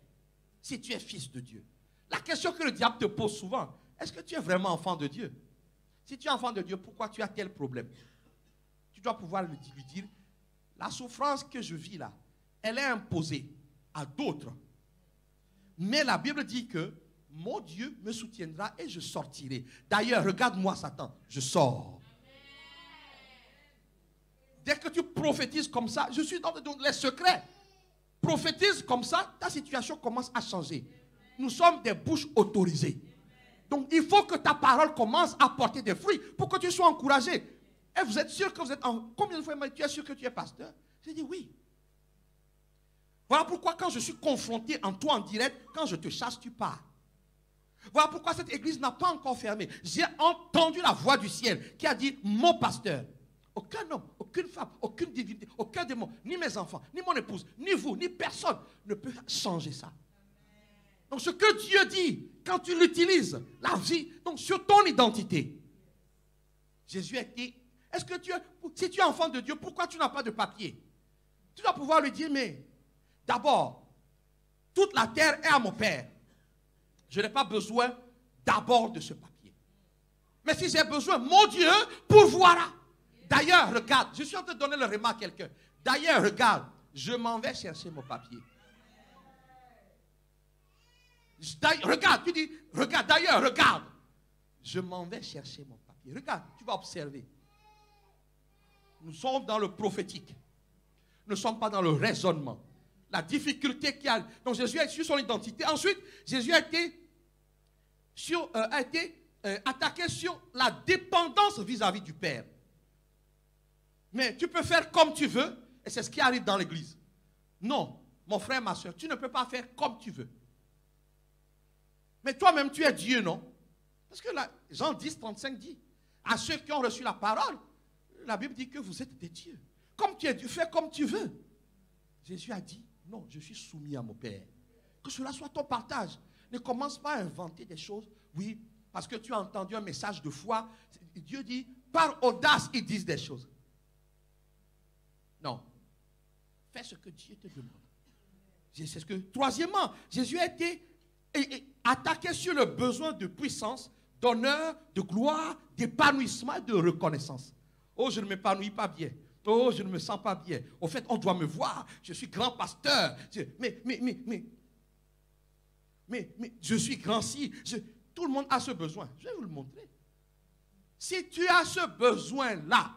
si tu es fils de Dieu. La question que le diable te pose souvent, est-ce que tu es vraiment enfant de Dieu? Si tu es enfant de Dieu, pourquoi tu as tel problème? Tu dois pouvoir lui dire, la souffrance que je vis là, elle est imposée à d'autres. Mais la Bible dit que mon Dieu me soutiendra et je sortirai. D'ailleurs, regarde-moi Satan, je sors. Dès que tu prophétises comme ça, je suis dans les secrets. Prophétise comme ça, ta situation commence à changer. Nous sommes des bouches autorisées. Donc, il faut que ta parole commence à porter des fruits pour que tu sois encouragé. Et vous êtes sûr que vous êtes en... Combien de fois tu es sûr que tu es pasteur? J'ai dit oui. Voilà pourquoi quand je suis confronté en toi en direct, quand je te chasse, tu pars. Voilà pourquoi cette église n'a pas encore fermé. J'ai entendu la voix du ciel qui a dit, mon pasteur, aucun homme, aucune femme, aucune divinité, aucun démon, ni mes enfants, ni mon épouse, ni vous, ni personne ne peut changer ça. Donc ce que Dieu dit, quand tu l'utilises, la vie, donc sur ton identité. Jésus a dit, est-ce que si tu es enfant de Dieu, pourquoi tu n'as pas de papier? Tu dois pouvoir lui dire, mais d'abord, toute la terre est à mon Père. Je n'ai pas besoin d'abord de ce papier. Mais si j'ai besoin, mon Dieu pourvoira. D'ailleurs, regarde, je suis en train de donner le remarque à quelqu'un. D'ailleurs, regarde, je m'en vais chercher mon papier. Regarde, tu dis, regarde, d'ailleurs, regarde. je m'en vais chercher mon papier. Regarde, tu vas observer. Nous sommes dans le prophétique. Nous ne sommes pas dans le raisonnement. La difficulté qu'il y a. Donc Jésus a sur son identité. Ensuite, Jésus a été attaqué sur la dépendance vis-à-vis du Père. Mais tu peux faire comme tu veux, et c'est ce qui arrive dans l'église. Non, mon frère, ma soeur, tu ne peux pas faire comme tu veux. Mais toi-même, tu es Dieu, non? Parce que là, Jean 10, 35 dit, à ceux qui ont reçu la parole, la Bible dit que vous êtes des dieux. Comme tu es Dieu, fais comme tu veux. Jésus a dit, non, je suis soumis à mon Père. Que cela soit ton partage. Ne commence pas à inventer des choses. Oui, parce que tu as entendu un message de foi. Dieu dit, par audace, ils disent des choses. Non. Fais ce que Dieu te demande. C'est ce que, troisièmement, Jésus a été attaqué sur le besoin de puissance, d'honneur, de gloire, d'épanouissement et de reconnaissance. Oh, je ne m'épanouis pas bien. Oh, je ne me sens pas bien. Au fait, on doit me voir. Je suis grand pasteur. Mais je suis grand si. Tout le monde a ce besoin. Je vais vous le montrer. Si tu as ce besoin-là,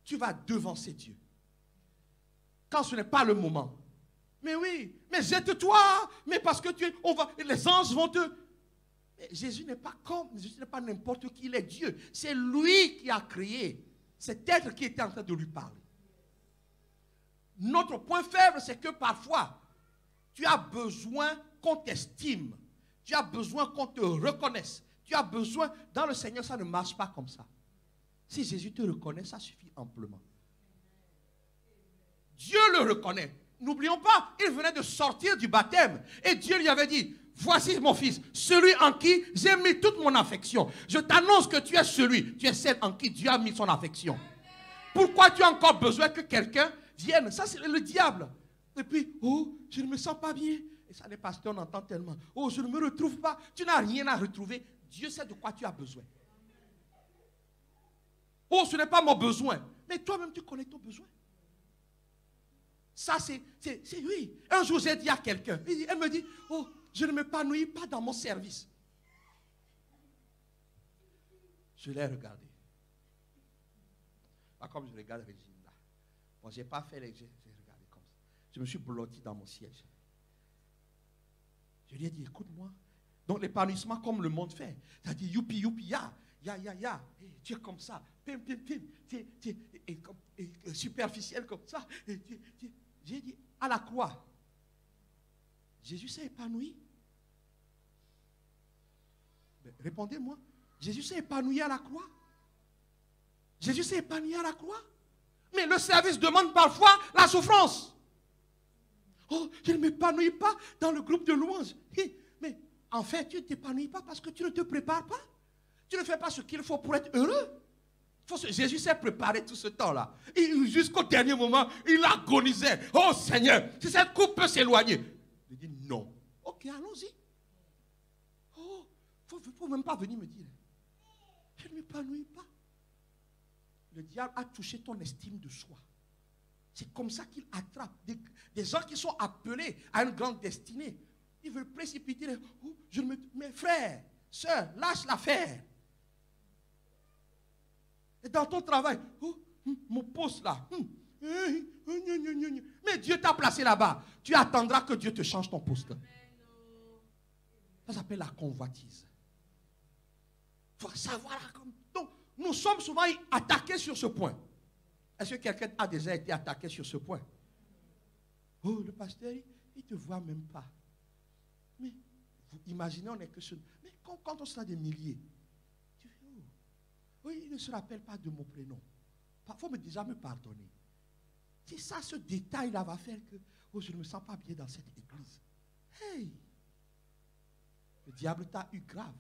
tu vas devancer Dieu. Quand ce n'est pas le moment. Mais oui, mais jette-toi. Mais parce que les anges vont te... Mais Jésus n'est pas n'importe qui, il est Dieu. C'est lui qui a créé cet être qui était en train de lui parler. Notre point faible, c'est que parfois, tu as besoin qu'on t'estime. Tu as besoin qu'on te reconnaisse. Tu as besoin, dans le Seigneur, ça ne marche pas comme ça. Si Jésus te reconnaît, ça suffit amplement. Dieu le reconnaît. N'oublions pas, il venait de sortir du baptême. Et Dieu lui avait dit, voici mon fils, celui en qui j'ai mis toute mon affection. Je t'annonce que tu es celle en qui Dieu a mis son affection. Pourquoi tu as encore besoin que quelqu'un vienne? Ça, c'est le diable. Et puis, oh, je ne me sens pas bien. Et ça, les pasteurs, on entend tellement. Oh, je ne me retrouve pas. Tu n'as rien à retrouver. Dieu sait de quoi tu as besoin. Oh, ce n'est pas mon besoin. Mais toi-même, tu connais ton besoin. Ça, c'est oui. Un jour, j'ai dit à quelqu'un, elle me dit, oh, je ne m'épanouis pas dans mon service. Je l'ai regardé. Pas comme je regarde Régine là. Bon, je n'ai pas fait j'ai regardé comme ça. Je me suis blotti dans mon siège. Je lui ai dit, écoute-moi. Donc, l'épanouissement comme le monde fait. C'est-à-dire, youpi, youpi, ya. Et tu es comme ça. Pim, pim, pim. Et superficiel comme ça. J'ai dit, à la croix, Jésus s'est épanoui. Répondez-moi. Jésus s'est épanoui à la croix. Jésus s'est épanoui à la croix. Mais le service demande parfois la souffrance. Oh, je ne m'épanouis pas dans le groupe de louanges. Mais en fait, tu ne t'épanouis pas parce que tu ne te prépares pas. Tu ne fais pas ce qu'il faut pour être heureux. Jésus s'est préparé tout ce temps-là. Jusqu'au dernier moment, il agonisait. Oh Seigneur, si cette coupe peut s'éloigner. Il dit non. Ok, allons-y. Oh, il ne faut même pas venir me dire. Je ne m'épanouis pas. Le diable a touché ton estime de soi. C'est comme ça qu'il attrape des gens qui sont appelés à une grande destinée. Ils veulent précipiter. Oh, mes frères, sœurs, lâche l'affaire. Et dans ton travail, oh, mon poste là. Mais Dieu t'a placé là-bas. Tu attendras que Dieu te change ton poste. Ça s'appelle la convoitise. Il faut savoir. Donc, nous sommes souvent attaqués sur ce point. Est-ce que quelqu'un a déjà été attaqué sur ce point? Oh, le pasteur, il ne te voit même pas. Mais vous imaginez, on n'est que sur... Mais quand on sera des milliers, tu fais, oh, oui, il ne se rappelle pas de mon prénom. Il faut déjà me pardonner. C'est ça, ce détail-là va faire que oh, je ne me sens pas bien dans cette église. Hey! Le diable t'a eu grave.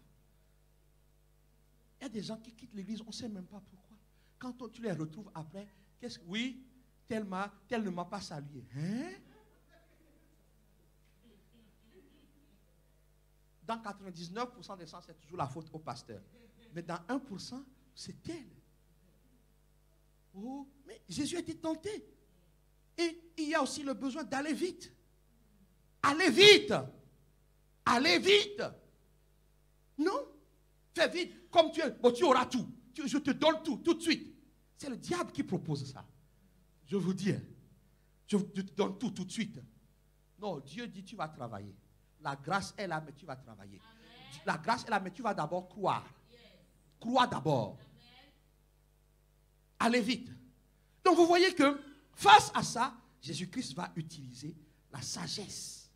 Il y a des gens qui quittent l'église, on ne sait même pas pourquoi. Quand tu les retrouves après, oui, tel ne m'a pas salué. Hein? Dans 99% des sens, c'est toujours la faute au pasteur. Mais dans 1%, c'est elle. Oh, mais Jésus a été tenté. Et il y a aussi le besoin d'aller vite. Allez vite. Allez vite. Non. Fais vite, comme tu es. Bon, tu auras tout. Je te donne tout de suite. C'est le diable qui propose ça. Je vous dis, je te donne tout de suite. Non, Dieu dit, tu vas travailler. La grâce est là, mais tu vas travailler. Amen. La grâce est là, mais tu vas d'abord croire. Yes. Crois d'abord. Allez vite. Donc vous voyez que face à ça, Jésus-Christ va utiliser la sagesse.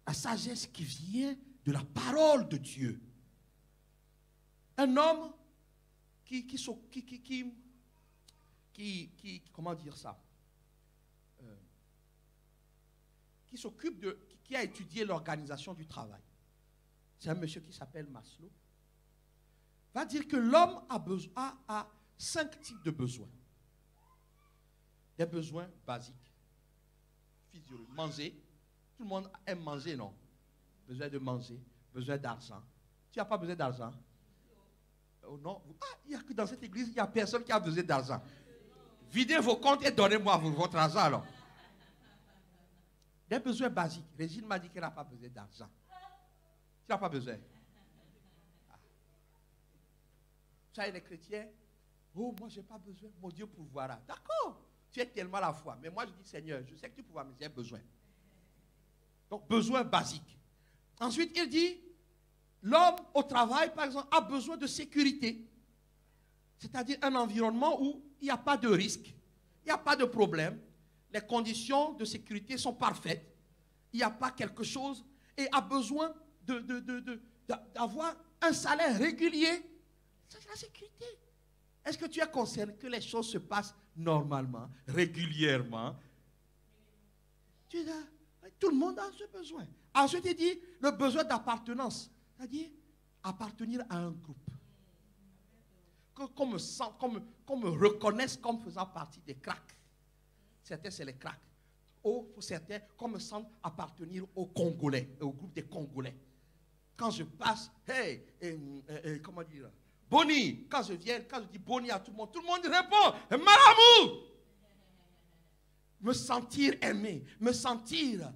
La sagesse qui vient de la parole de Dieu. Un homme comment dire ça? Qui a étudié l'organisation du travail. C'est un monsieur qui s'appelle Maslow. Va dire que l'homme a 5 types de besoins. Des besoins basiques, physiologiques. Manger. Tout le monde aime manger, non? Besoin de manger, besoin d'argent. Tu n'as pas besoin d'argent? Oh non. Il n'y a que dans cette église, il n'y a personne qui a besoin d'argent. Videz vos comptes et donnez-moi votre argent alors. Des besoins basiques. Régine m'a dit qu'elle n'a pas besoin d'argent. Tu n'as pas besoin. Vous savez, les chrétiens, oh, moi, je n'ai pas besoin. Mon Dieu pourvoira. D'accord. Tu es tellement la foi. Mais moi, je dis, Seigneur, je sais que tu pourras, mais j'ai besoin. Donc, besoin basique. Ensuite, il dit, l'homme au travail, par exemple, a besoin de sécurité. C'est-à-dire un environnement où il n'y a pas de risque, il n'y a pas de problème. Les conditions de sécurité sont parfaites. Il n'y a pas quelque chose et a besoin d'avoir un salaire régulier. C'est la sécurité. Est-ce que tu es concerné que les choses se passent normalement, régulièrement? Tu dis, tout le monde a ce besoin. Ensuite, il dit le besoin d'appartenance. C'est-à-dire appartenir à un groupe. Qu'on me reconnaisse comme faisant partie des cracks. Certains, c'est les cracks. Ou pour certains, qu'on me sente appartenir aux Congolais, au groupe des Congolais. Quand je passe, hey, comment dire, Boni, quand je dis Boni à tout le monde répond, Malamou. Me sentir aimé, me sentir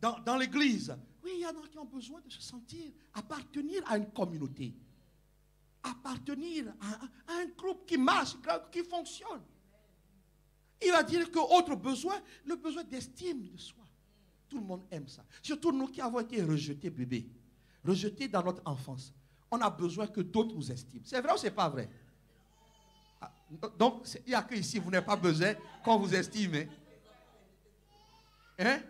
dans l'église. Oui, il y en a qui ont besoin de se sentir, appartenir à une communauté. Appartenir à un groupe qui marche, qui fonctionne. Il va dire que autre besoin, le besoin d'estime de soi. Tout le monde aime ça. Surtout nous qui avons été rejetés, bébé. Rejetés dans notre enfance. On a besoin que d'autres nous estiment. C'est vrai ou c'est pas vrai? Donc, il n'y a que ici, vous n'avez pas besoin qu'on vous estime. Hein?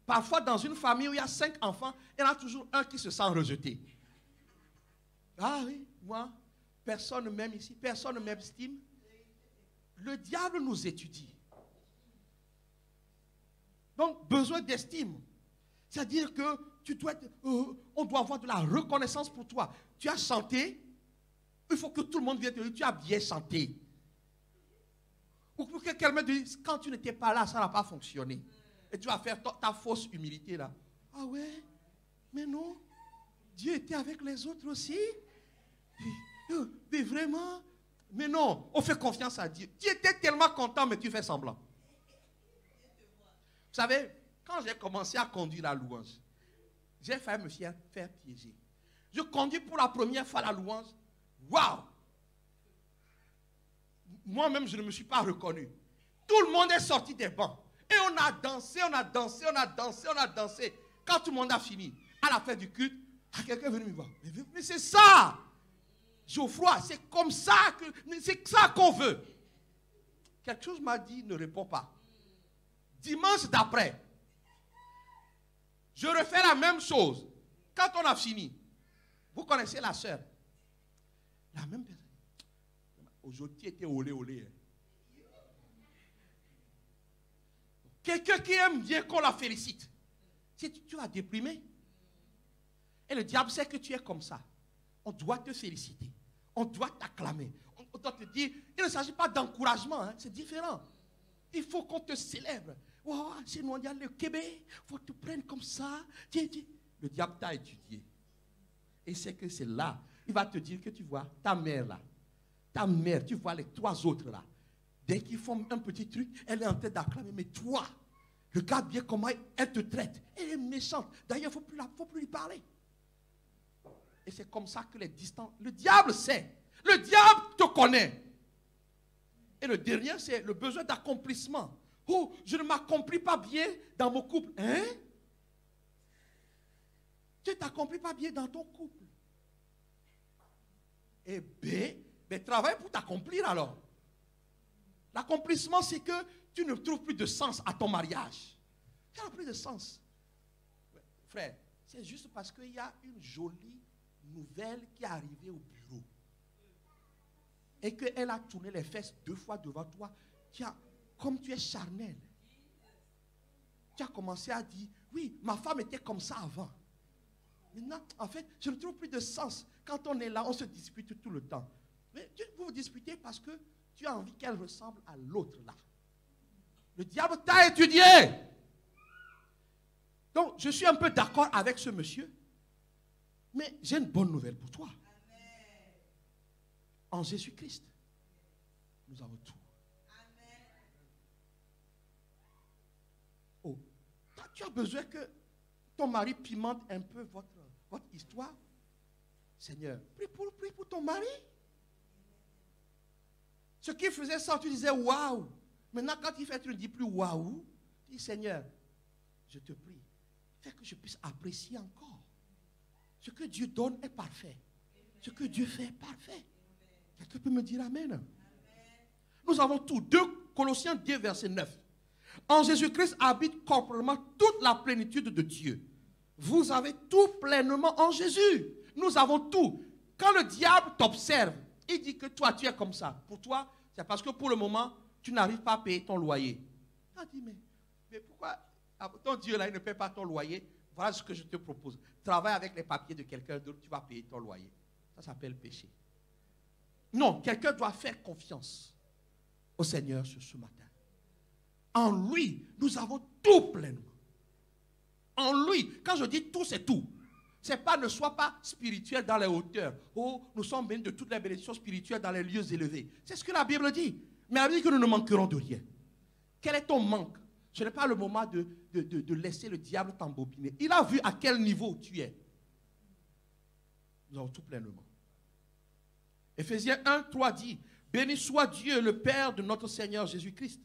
Parfois, dans une famille où il y a 5 enfants, il y en a toujours un qui se sent rejeté. Ah oui, moi, personne ne m'aime ici, personne ne m'estime. Le diable nous étudie. Donc, besoin d'estime. C'est-à-dire que on doit avoir de la reconnaissance pour toi. Tu as chanté, il faut que tout le monde vienne te dire, tu as bien chanté. Ou que quelqu'un me dise, quand tu n'étais pas là, ça n'a pas fonctionné. Et tu vas faire ta fausse humilité là. Ah ouais, mais non, Dieu était avec les autres aussi. Mais vraiment, mais non, on fait confiance à Dieu. Tu étais tellement content, mais tu fais semblant. Vous savez, quand j'ai commencé à conduire la louange, j'ai failli me faire piéger. Je conduis pour la première fois la louange. Waouh! Moi-même, je ne me suis pas reconnu. Tout le monde est sorti des bancs. Et on a dansé, on a dansé, on a dansé, on a dansé. Quand tout le monde a fini, à la fin du culte, quelqu'un est venu me voir. Mais c'est ça! Geoffroy, c'est comme ça c'est ça qu'on veut. Quelque chose m'a dit, ne réponds pas. Dimanche d'après, je refais la même chose. Quand on a fini, vous connaissez la sœur. La même personne. Aujourd'hui, était olé olé. Quelqu'un qui aime bien qu'on la félicite. Si tu vas déprimer. Et le diable sait que tu es comme ça. On doit te féliciter. On doit t'acclamer. On doit te dire, il ne s'agit pas d'encouragement, hein, c'est différent. Il faut qu'on te célèbre. Wow, c'est nous, on dit, le Québec, il faut te prendre comme ça. Le diable t'a étudié. Et c'est que c'est là. Il va te dire que tu vois, ta mère là. Ta mère, tu vois les 3 autres là. Dès qu'ils font un petit truc, elle est en train d'acclamer. Mais toi, regarde bien comment elle te traite. Elle est méchante. D'ailleurs, il ne faut plus lui parler. Et c'est comme ça que les distances... Le diable sait. Le diable te connaît. Et le dernier, c'est le besoin d'accomplissement. Oh, je ne m'accomplis pas bien dans mon couple. Hein? Tu ne t'accomplis pas bien dans ton couple. Et B, travaille pour t'accomplir alors. L'accomplissement, c'est que tu ne trouves plus de sens à ton mariage. Tu n'as plus de sens. Frère, c'est juste parce qu'il y a une jolie nouvelle qui est arrivée au bureau. Et qu'elle a tourné les fesses 2 fois devant toi. Comme tu es charnel, tu as commencé à dire, oui, ma femme était comme ça avant. Maintenant, en fait, je ne trouve plus de sens. Quand on est là, on se dispute tout le temps. Mais vous vous disputez parce que tu as envie qu'elle ressemble à l'autre là. Le diable t'a étudié. Donc, je suis un peu d'accord avec ce monsieur. Mais j'ai une bonne nouvelle pour toi. En Jésus-Christ, nous avons tout. Oh, tu as besoin que ton mari pimente un peu votre histoire. Seigneur, prie pour ton mari. Ce qui faisait ça, tu disais waouh. Maintenant, quand il fait, tu ne dis plus waouh. Tu dis Seigneur, je te prie, fais que je puisse apprécier encore. Ce que Dieu donne est parfait. Ce que Dieu fait est parfait. Quelqu'un peut me dire amen. Nous avons tout. 2 Colossiens 2, verset 9. En Jésus-Christ habite corporellement toute la plénitude de Dieu. Vous avez tout pleinement en Jésus. Nous avons tout. Quand le diable t'observe, il dit que toi, tu es comme ça. Pour toi, c'est parce que pour le moment, tu n'arrives pas à payer ton loyer. Il dit, mais pourquoi ton Dieu là, il ne paie pas ton loyer? Voilà ce que je te propose. Travaille avec les papiers de quelqu'un d'autre, tu vas payer ton loyer. Ça s'appelle péché. Non, quelqu'un doit faire confiance au Seigneur ce matin. En lui, nous avons tout pleinement. En lui, quand je dis tout, c'est tout. C'est pas ne sois pas spirituel dans les hauteurs. Oh, nous sommes bénis de toutes les bénédictions spirituelles dans les lieux élevés. C'est ce que la Bible dit. Mais elle dit que nous ne manquerons de rien. Quel est ton manque? Ce n'est pas le moment de laisser le diable t'embobiner. Il a vu à quel niveau tu es. Nous avons tout pleinement. Éphésiens 1, 3 dit, béni soit Dieu, le Père de notre Seigneur Jésus-Christ,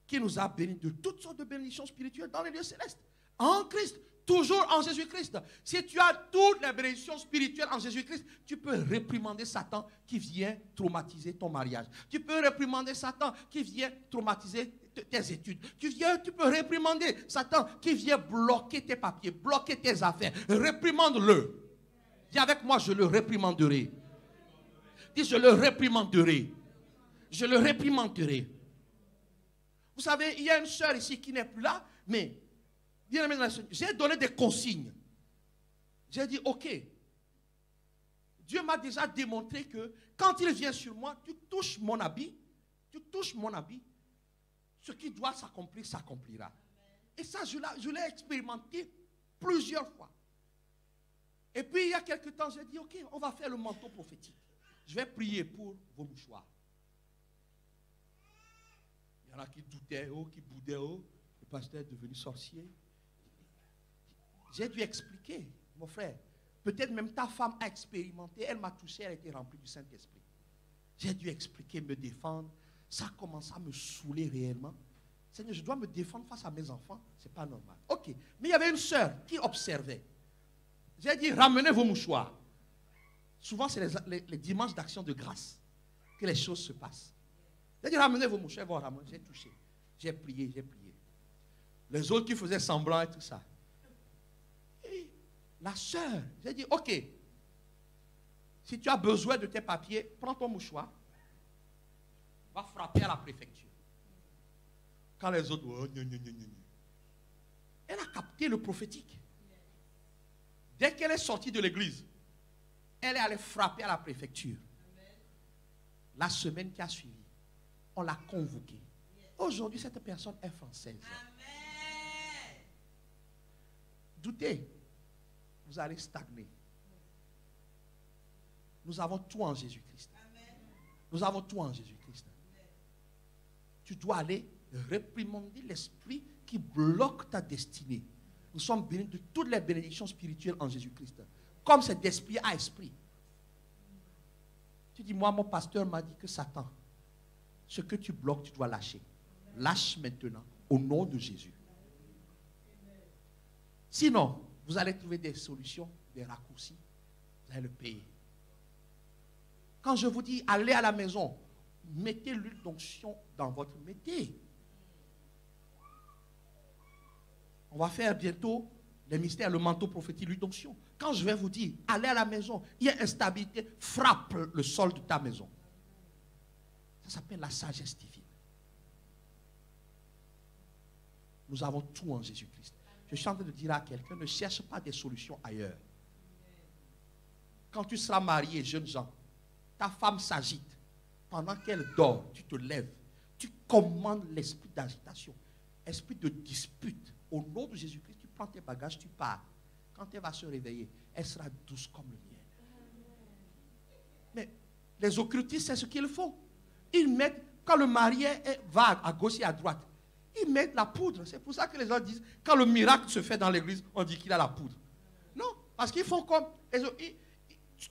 qui nous a bénis de toutes sortes de bénédictions spirituelles dans les lieux célestes. En Christ, toujours en Jésus-Christ. Si tu as toutes les bénédictions spirituelles en Jésus-Christ, tu peux réprimander Satan qui vient traumatiser ton mariage. Tu peux réprimander Satan qui vient traumatiser tes études. Tu peux réprimander Satan qui vient bloquer tes papiers, bloquer tes affaires. Réprimande-le. Dis avec moi, je le réprimanderai. Dis, je le réprimanderai. Je le réprimanderai. Vous savez, il y a une sœur ici qui n'est plus là, mais j'ai donné des consignes. J'ai dit, ok, Dieu m'a déjà démontré que quand il vient sur moi, tu touches mon habit, ce qui doit s'accomplir, s'accomplira. Et ça, je l'ai expérimenté plusieurs fois. Et puis, il y a quelques temps, j'ai dit, ok, on va faire le manteau prophétique. Je vais prier pour vos mouchoirs. Il y en a qui doutaient, qui boudaient, le pasteur est devenu sorcier. J'ai dû expliquer, mon frère. Peut-être même ta femme a expérimenté, elle m'a touché, elle était remplie du Saint-Esprit. J'ai dû expliquer, me défendre. Ça commence à me saouler réellement. Seigneur, je dois me défendre face à mes enfants. Ce n'est pas normal. Ok. Mais il y avait une sœur qui observait. J'ai dit, ramenez vos mouchoirs. Souvent, c'est les dimanches d'action de grâce que les choses se passent. J'ai dit, ramenez vos mouchoirs. Bon, ramenez. J'ai touché. J'ai prié. Les autres qui faisaient semblant et tout ça. Et la sœur, j'ai dit, ok. Si tu as besoin de tes papiers, prends ton mouchoir. Va frapper à la préfecture. Quand les autres, oh, elle a capté le prophétique. Dès qu'elle est sortie de l'église, elle est allée frapper à la préfecture. La semaine qui a suivi, on l'a convoquée. Aujourd'hui, cette personne est française. Doutez, vous allez stagner. Nous avons tout en Jésus-Christ. Nous avons tout en Jésus-Christ. Tu dois aller réprimander l'esprit qui bloque ta destinée. Nous sommes bénis de toutes les bénédictions spirituelles en Jésus-Christ. comme c'est d'esprit à esprit. Tu dis, moi, mon pasteur m'a dit que Satan, ce que tu bloques, tu dois lâcher. Lâche maintenant, au nom de Jésus. Sinon, vous allez trouver des solutions, des raccourcis. Vous allez le payer. Quand je vous dis, allez à la maison, mettez l'huile d'onction dans votre... Mettez. On va faire bientôt les mystères, le manteau prophétique, l'huile d'onction. Quand je vais vous dire, allez à la maison, il y a instabilité, frappe le sol de ta maison. Ça s'appelle la sagesse divine. Nous avons tout en Jésus-Christ. Je suis en train de dire à quelqu'un, ne cherche pas des solutions ailleurs. Quand tu seras marié, jeunes gens, ta femme s'agite. Pendant qu'elle dort, tu te lèves. Tu commandes l'esprit d'agitation, esprit de dispute. Au nom de Jésus-Christ, tu prends tes bagages, tu pars. Quand elle va se réveiller, elle sera douce comme le miel. Mais les occultistes, c'est ce qu'ils font. Ils mettent, quand le marié va à gauche et à droite, ils mettent la poudre. C'est pour ça que les gens disent, quand le miracle se fait dans l'église, on dit qu'il a la poudre. Non, parce qu'ils font comme...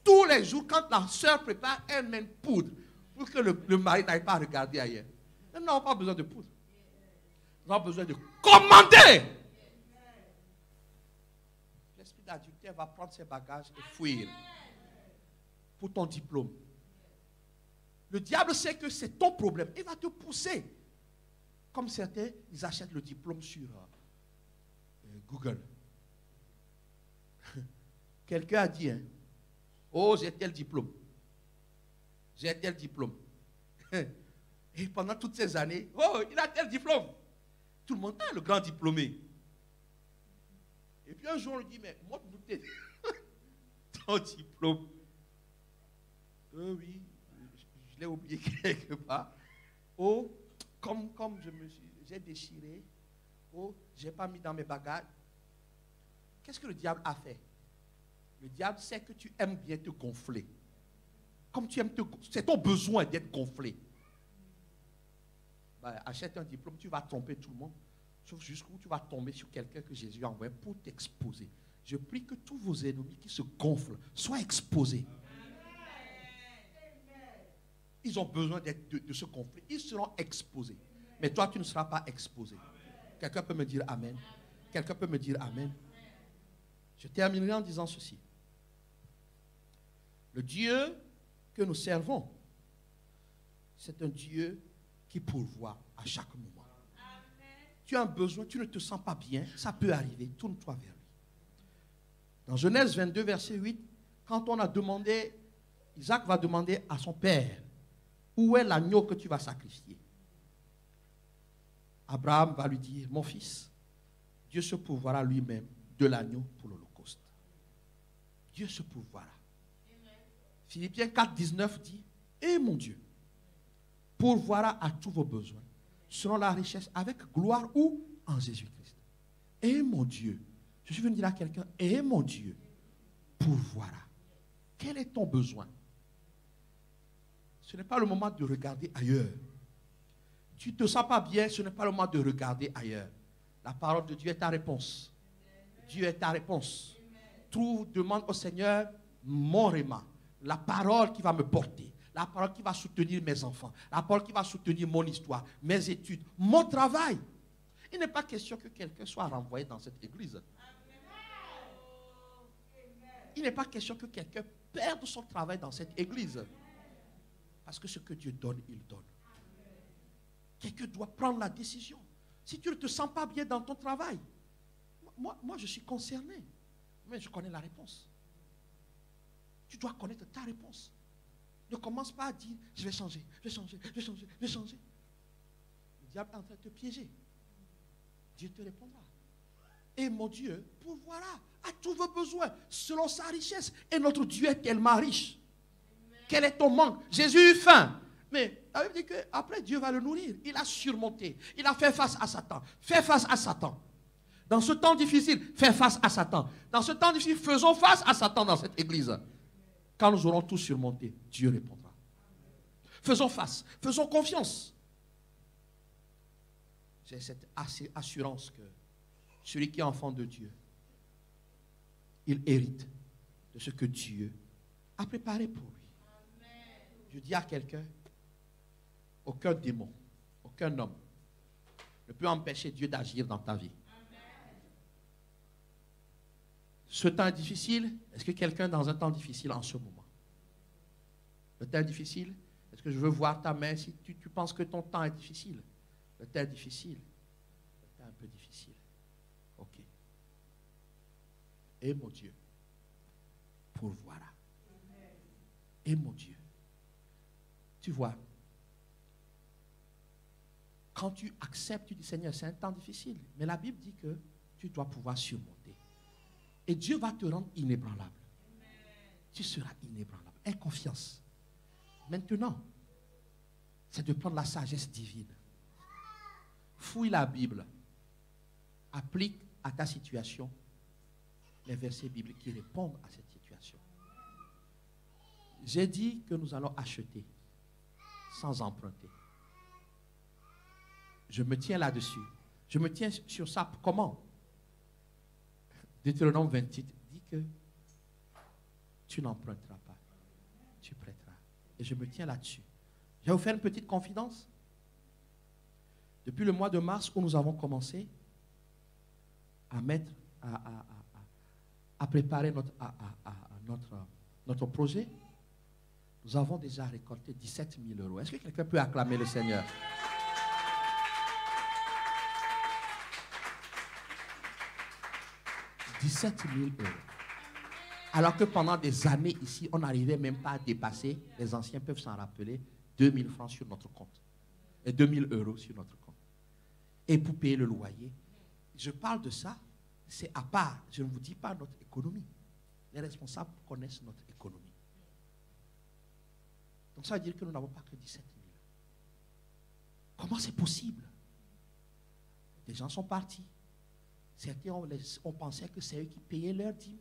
tous les jours, quand la soeur prépare, elle met une poudre pour que le mari n'aille pas regarder ailleurs. Nous n'avons pas besoin de poudre. Nous avons besoin de commander. L'esprit d'adultère va prendre ses bagages et fuir pour ton diplôme. Le diable sait que c'est ton problème. Il va te pousser. Comme certains, ils achètent le diplôme sur Google. Quelqu'un a dit, hein, oh, j'ai tel diplôme. J'ai tel diplôme. Et pendant toutes ces années, oh, il a tel diplôme. Tout le monde a le grand diplômé. Et puis un jour, on lui dit, mais montre-nous ton diplôme. Oui, je l'ai oublié quelque part. Oh, comme j'ai déchiré. Oh, je n'ai pas mis dans mes bagages. Qu'est-ce que le diable a fait? Le diable sait que tu aimes bien te gonfler. Comme tu aimes c'est ton besoin d'être gonflé. Ben, achète un diplôme, tu vas tromper tout le monde. Sauf jusqu'où tu vas tomber sur quelqu'un que Jésus a envoyé pour t'exposer. Je prie que tous vos ennemis qui se gonflent soient exposés. Ils ont besoin de se gonfler. Ils seront exposés. Mais toi, tu ne seras pas exposé. Quelqu'un peut me dire Amen? Quelqu'un peut me dire Amen? Je terminerai en disant ceci. Le Dieu que nous servons, c'est un Dieu qui pourvoit à chaque moment. Tu as un besoin, tu ne te sens pas bien, ça peut arriver, tourne-toi vers lui. Dans Genèse 22, verset 8, quand on a demandé, Isaac va demander à son père, où est l'agneau que tu vas sacrifier? Abraham va lui dire, mon fils, Dieu se pourvoira lui-même de l'agneau pour l'holocauste. Dieu se pourvoira. Philippiens 4, 19 dit, et mon Dieu pourvoira à tous vos besoins, selon la richesse, avec gloire ou en Jésus-Christ. Et mon Dieu, je suis venu dire à quelqu'un, et mon Dieu pourvoira. Quel est ton besoin? Ce n'est pas le moment de regarder ailleurs. Tu ne te sens pas bien, ce n'est pas le moment de regarder ailleurs. La parole de Dieu est ta réponse. Dieu est ta réponse. Trouve, demande au Seigneur mon réma, la parole qui va me porter, la parole qui va soutenir mes enfants, la parole qui va soutenir mon histoire, mes études, mon travail. Il n'est pas question que quelqu'un soit renvoyé dans cette église. Il n'est pas question que quelqu'un perde son travail dans cette église. Parce que ce que Dieu donne, il donne. Quelqu'un doit prendre la décision. Si tu ne te sens pas bien dans ton travail, moi je suis concerné, mais je connais la réponse. Tu dois connaître ta réponse. Ne commence pas à dire, je vais changer, je vais changer, je vais changer, je vais changer. Le diable est en train de te piéger. Dieu te répondra. Et mon Dieu pourvoira à tous vos besoins selon sa richesse. Et notre Dieu est tellement riche. Quel est ton manque? Jésus eut faim. Mais la Bible dit qu'après Dieu va le nourrir. Il a surmonté. Il a fait face à Satan. Fais face à Satan. Dans ce temps difficile, fais face à Satan. Dans ce temps difficile, faisons face à Satan dans cette église. Quand nous aurons tout surmonté, Dieu répondra. Faisons face. Faisons confiance. J'ai cette assurance que celui qui est enfant de Dieu, il hérite de ce que Dieu a préparé pour lui. Je dis à quelqu'un, aucun démon, aucun homme ne peut empêcher Dieu d'agir dans ta vie. Ce temps est difficile. Est-ce que quelqu'un est dans un temps difficile en ce moment? Le temps est difficile. Est-ce que je veux voir ta main si tu penses que ton temps est difficile? Le temps est difficile. Le temps est un peu difficile. Ok. Et mon Dieu pourvoira. Et mon Dieu. Tu vois, quand tu acceptes, tu dis Seigneur, c'est un temps difficile. Mais la Bible dit que tu dois pouvoir surmonter. Et Dieu va te rendre inébranlable. Tu seras inébranlable. Aie confiance. Maintenant, c'est de prendre la sagesse divine. Fouille la Bible. Applique à ta situation les versets bibliques qui répondent à cette situation. J'ai dit que nous allons acheter sans emprunter. Je me tiens là-dessus. Je me tiens sur ça. Comment? Deutéronome 28 dit que tu n'emprunteras pas. Tu prêteras. Et je me tiens là-dessus. Je vais vous faire une petite confidence. Depuis le mois de mars où nous avons commencé à mettre, à préparer notre projet, nous avons déjà récolté 17 000 euros. Est-ce que quelqu'un peut acclamer le Seigneur? « 17 000 euros. Alors que pendant des années ici, on n'arrivait même pas à dépasser, les anciens peuvent s'en rappeler, 2 000 francs sur notre compte. Et 2 000 euros sur notre compte. Et pour payer le loyer. Je parle de ça, c'est à part. Je ne vous dis pas notre économie. Les responsables connaissent notre économie. Donc ça veut dire que nous n'avons pas que 17 000. Comment c'est possible? Des gens sont partis. Certains ont pensé que c'est eux qui payaient leur dîme.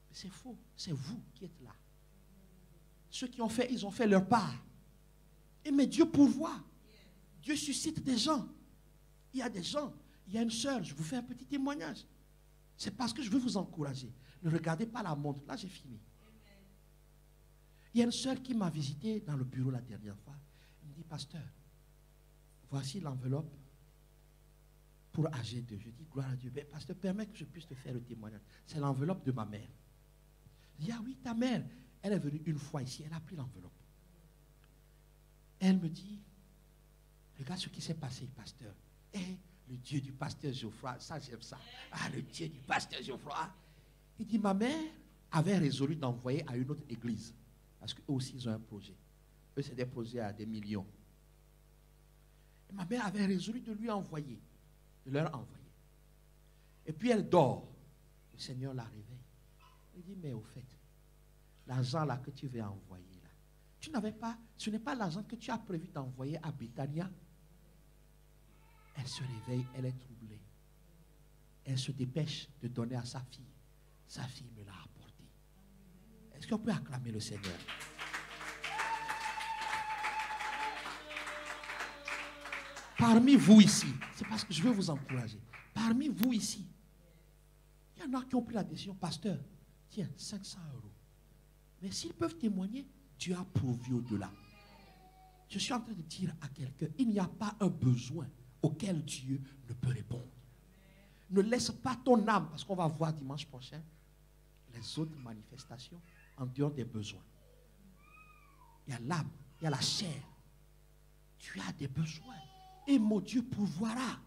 Mais c'est faux. C'est vous qui êtes là. Ceux qui ont fait, ils ont fait leur part. Et mais Dieu pourvoit. Dieu suscite des gens. Il y a des gens. Il y a une sœur. Je vous fais un petit témoignage. C'est parce que je veux vous encourager. Ne regardez pas la montre. Là, j'ai fini. Il y a une sœur qui m'a visité dans le bureau la dernière fois. Elle me dit, pasteur, voici l'enveloppe pour AG2. Je dis, gloire à Dieu. Mais pasteur, permets que je puisse te faire le témoignage. C'est l'enveloppe de ma mère. Je dis, ah oui, ta mère. Elle est venue une fois ici. Elle a pris l'enveloppe. Elle me dit, regarde ce qui s'est passé, pasteur. Et le Dieu du pasteur Geoffroy, ça j'aime ça. Ah, le Dieu du pasteur Geoffroy. Il dit, ma mère avait résolu d'envoyer à une autre église. Parce qu'eux aussi, ils ont un projet. Eux, c'est des projets à des millions. Et ma mère avait résolu de lui envoyer. De leur envoyer. Et puis elle dort. Le Seigneur la réveille. Il dit, mais au fait, l'argent là que tu veux envoyer là, tu n'avais pas, ce n'est pas l'argent que tu as prévu d'envoyer à Bethania. Elle se réveille, elle est troublée. Elle se dépêche de donner à sa fille. Sa fille me l'a apporté. Est-ce qu'on peut acclamer le Seigneur? Parmi vous ici, c'est parce que je veux vous encourager. Parmi vous ici, il y en a qui ont pris la décision, pasteur, tiens, 500 euros. Mais s'ils peuvent témoigner, Dieu a pourvu au-delà. Je suis en train de dire à quelqu'un, il n'y a pas un besoin auquel Dieu ne peut répondre. Ne laisse pas ton âme, parce qu'on va voir dimanche prochain les autres manifestations en dehors des besoins. Il y a l'âme, il y a la chair. Tu as des besoins. Et mon Dieu pourvoira.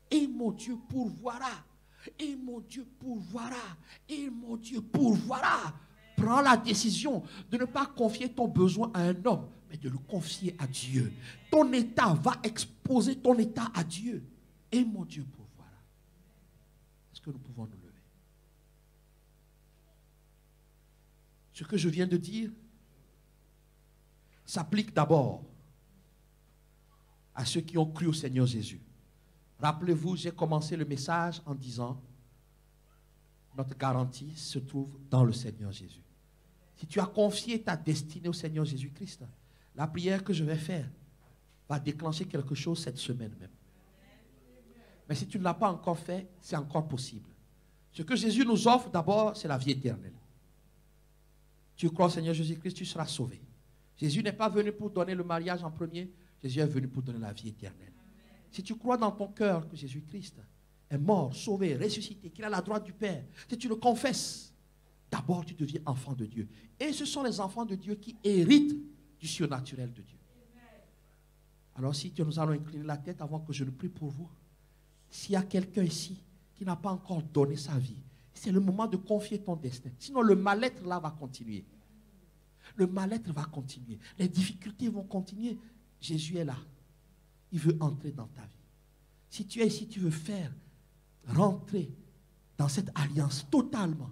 Et mon Dieu pourvoira. Et mon Dieu pourvoira. Et mon Dieu pourvoira. Prends la décision de ne pas confier ton besoin à un homme, mais de le confier à Dieu. Ton état va exposer ton état à Dieu. Et mon Dieu pourvoira. Est-ce que nous pouvons nous lever? Ce que je viens de dire s'applique d'abord à ceux qui ont cru au Seigneur Jésus. Rappelez-vous, j'ai commencé le message en disant, notre garantie se trouve dans le Seigneur Jésus. Si tu as confié ta destinée au Seigneur Jésus-Christ, la prière que je vais faire va déclencher quelque chose cette semaine même. Mais si tu ne l'as pas encore fait, c'est encore possible. Ce que Jésus nous offre d'abord, c'est la vie éternelle. tu crois au Seigneur Jésus-Christ, tu seras sauvé. Jésus n'est pas venu pour donner le mariage en premier, Jésus est venu pour donner la vie éternelle. Si tu crois dans ton cœur que Jésus-Christ est mort, sauvé, ressuscité, qu'il a la droite du Père, si tu le confesses, d'abord tu deviens enfant de Dieu. Et ce sont les enfants de Dieu qui héritent du surnaturel de Dieu. Alors si nous allons incliner la tête avant que je ne prie pour vous, s'il y a quelqu'un ici qui n'a pas encore donné sa vie, c'est le moment de confier ton destin. Sinon le mal-être là va continuer. Le mal-être va continuer. Les difficultés vont continuer. Jésus est là. Il veut entrer dans ta vie. Si tu es ici, tu veux faire rentrer dans cette alliance totalement.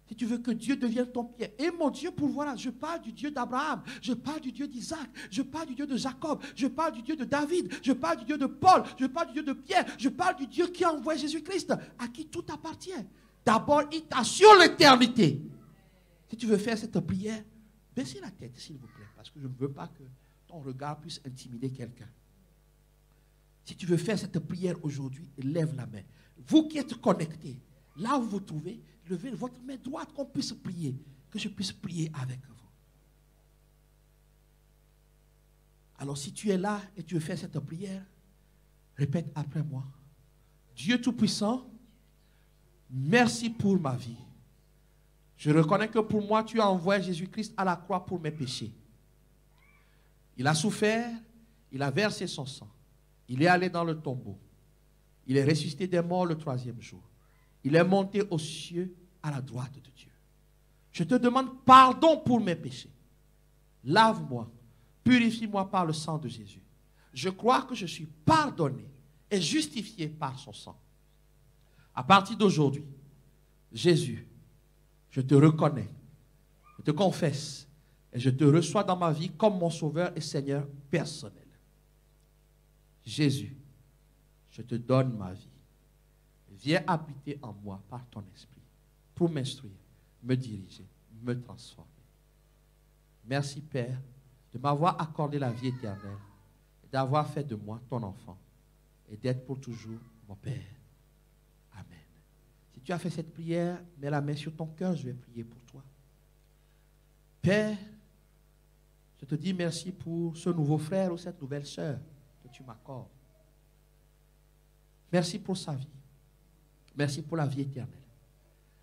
Si tu veux que Dieu devienne ton Père. Et mon Dieu, pour voilà, je parle du Dieu d'Abraham, je parle du Dieu d'Isaac, je parle du Dieu de Jacob, je parle du Dieu de David, je parle du Dieu de Paul, je parle du Dieu de Pierre, je parle du Dieu qui a envoyé Jésus-Christ, à qui tout appartient. D'abord, il t'assure l'éternité. Si tu veux faire cette prière, baissez la tête, s'il vous plaît, parce que je ne veux pas que ton regard puisse intimider quelqu'un. Si tu veux faire cette prière aujourd'hui, lève la main. Vous qui êtes connectés, là où vous vous trouvez, levez votre main droite qu'on puisse prier, que je puisse prier avec vous. Alors si tu es là et tu veux faire cette prière, répète après moi. Dieu Tout-Puissant, merci pour ma vie. Je reconnais que pour moi, tu as envoyé Jésus-Christ à la croix pour mes péchés. Il a souffert, il a versé son sang. Il est allé dans le tombeau. Il est ressuscité des morts le 3e jour. Il est monté aux cieux à la droite de Dieu. Je te demande pardon pour mes péchés. Lave-moi, purifie-moi par le sang de Jésus. Je crois que je suis pardonné et justifié par son sang. À partir d'aujourd'hui, Jésus, je te reconnais, je te confesse et je te reçois dans ma vie comme mon sauveur et Seigneur personnel. Jésus, je te donne ma vie. Viens habiter en moi par ton esprit pour m'instruire, me diriger, me transformer. Merci Père de m'avoir accordé la vie éternelle et d'avoir fait de moi ton enfant et d'être pour toujours mon Père. Amen. Si tu as fait cette prière, mets la main sur ton cœur, je vais prier pour toi. Père, je te dis merci pour ce nouveau frère ou cette nouvelle sœur que tu m'accordes. Merci pour sa vie. Merci pour la vie éternelle.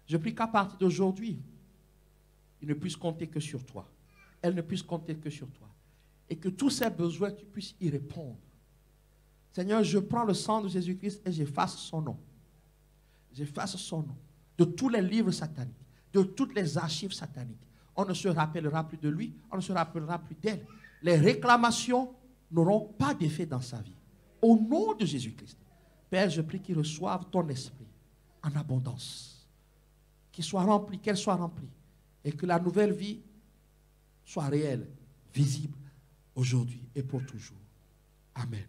Je prie qu'à partir d'aujourd'hui, il ne puisse compter que sur toi. Elle ne puisse compter que sur toi. Et que tous ses besoins, tu puisses y répondre. Seigneur, je prends le sang de Jésus-Christ et j'efface son nom. J'efface son nom de tous les livres sataniques, de toutes les archives sataniques. On ne se rappellera plus de lui, on ne se rappellera plus d'elle. Les réclamations n'auront pas d'effet dans sa vie. Au nom de Jésus-Christ, Père, je prie qu'il reçoive ton esprit en abondance. Qu'il soit rempli, qu'elle soit remplie. Et que la nouvelle vie soit réelle, visible, aujourd'hui et pour toujours. Amen.